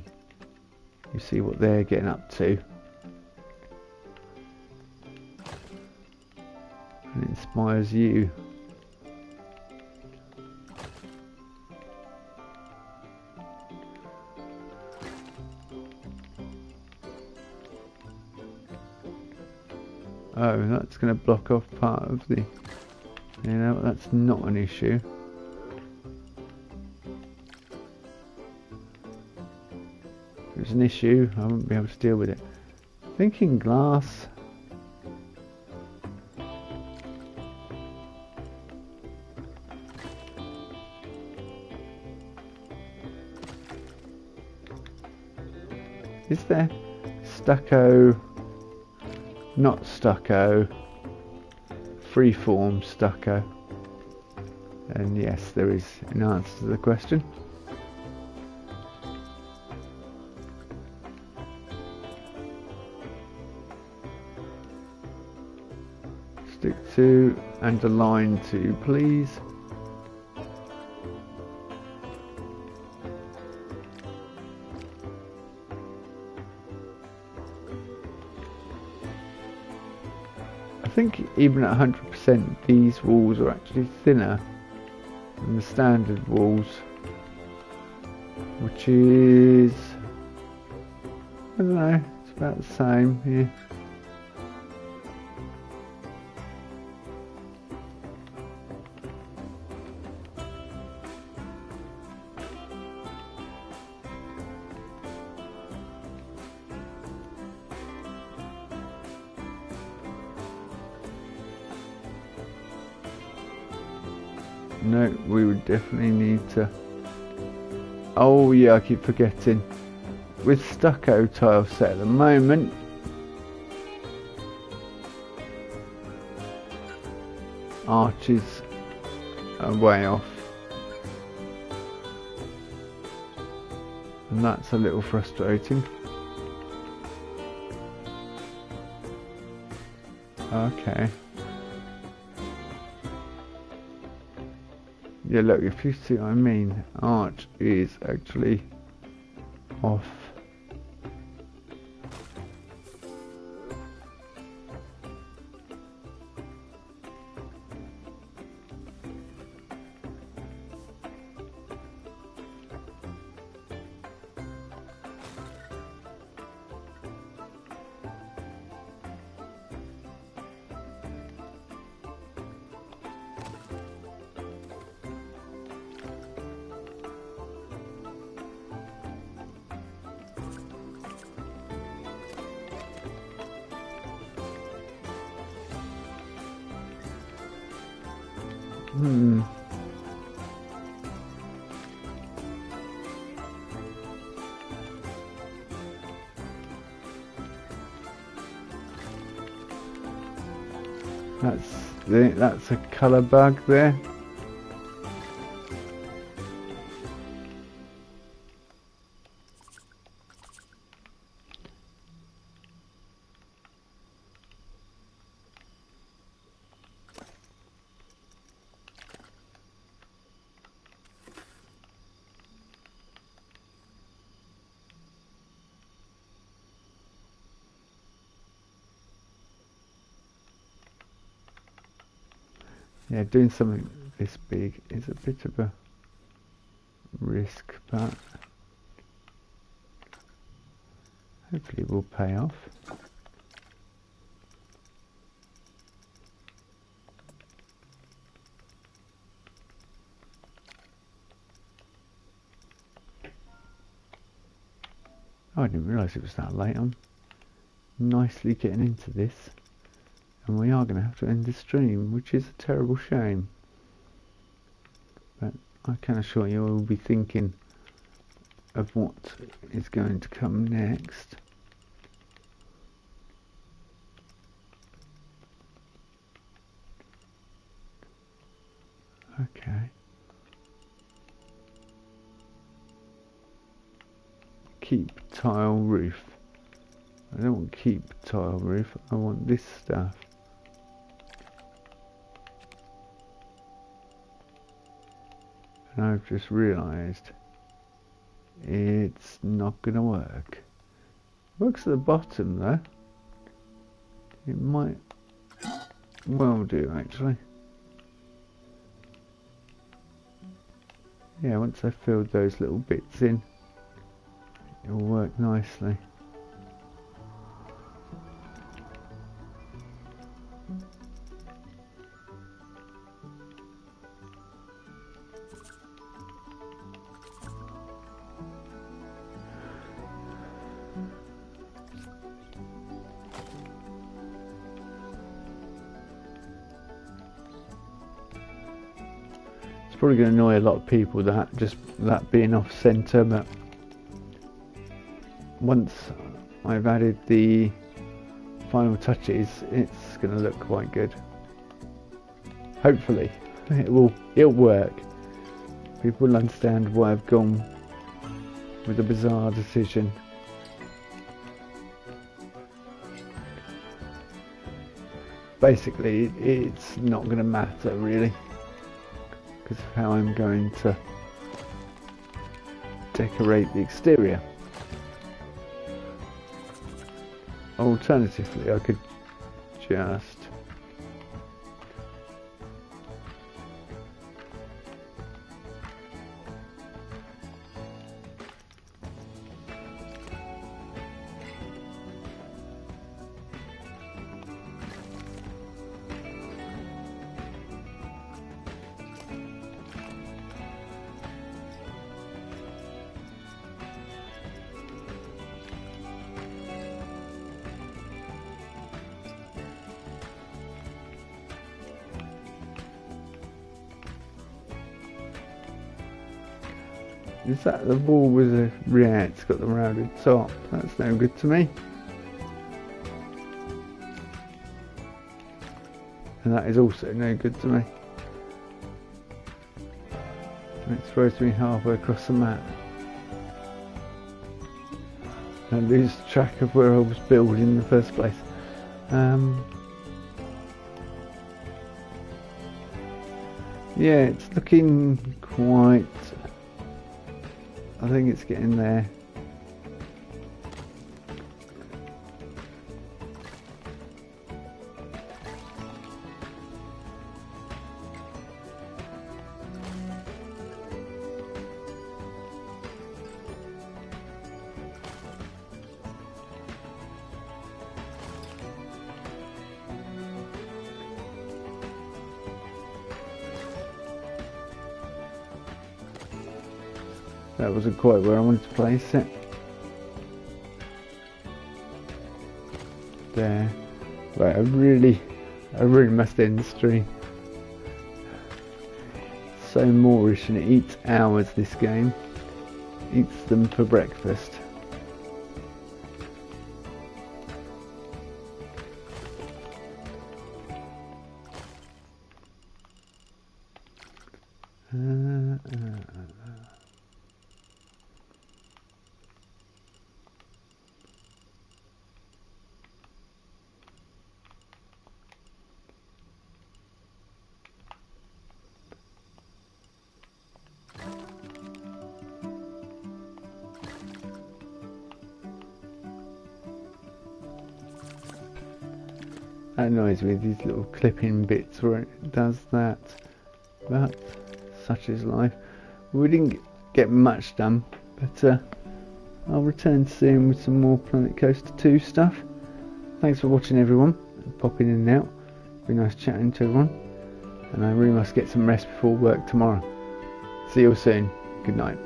you see what they're getting up to. And it inspires you. Oh, that's going to block off part of the... You know, that's not an issue. If it was an issue, I wouldn't be able to deal with it. Thinking glass. Is there stucco, not stucco, freeform stucco? And yes, there is an answer to the question. Stick to and align to, please. I think even at 100% these walls are actually thinner than the standard walls, which is, I don't know, it's about the same here. No, we would definitely need to... Oh yeah, I keep forgetting. With stucco tile set at the moment, arches are way off. And that's a little frustrating. Okay. Yeah, look, if you see what I mean, arch is actually off. Hmm. That's a colour bug there. Yeah, doing something this big is a bit of a risk, but hopefully it will pay off. Oh, I didn't realise it was that late. I'm nicely getting into this, and we are going to have to end the stream, which is a terrible shame. But I can assure you I will be thinking of what is going to come next. Okay. Keep tile roof. I don't want keep tile roof, I want this stuff. And I've just realised it's not going to work. Works at the bottom though. It might well do actually. Yeah, once I've filled those little bits in, it will work nicely. It's probably going to annoy a lot of people that being off centre, but once I've added the final touches, it's going to look quite good. Hopefully, it'll work. People will understand why I've gone with a bizarre decision. Basically, it's not going to matter really, because of how I'm going to decorate the exterior. Alternatively, I could just Is that the wall with a it's got the rounded top? That's no good to me. And that is also no good to me. It's supposed to be halfway across the map. I lose track of where I was building in the first place. Yeah, it's looking quite... I think it's getting there. That wasn't quite where I wanted to place it. There. Right, I really must end the stream. so Moorish and it eats hours, this game. Eats them for breakfast. That annoys me, these little clipping bits where it does that. But such is life. We didn't get much done, but I'll return soon with some more Planet Coaster 2 stuff. Thanks for watching, everyone, and popping in and out. Be nice chatting to everyone. And I really must get some rest before work tomorrow. See you all soon. Good night.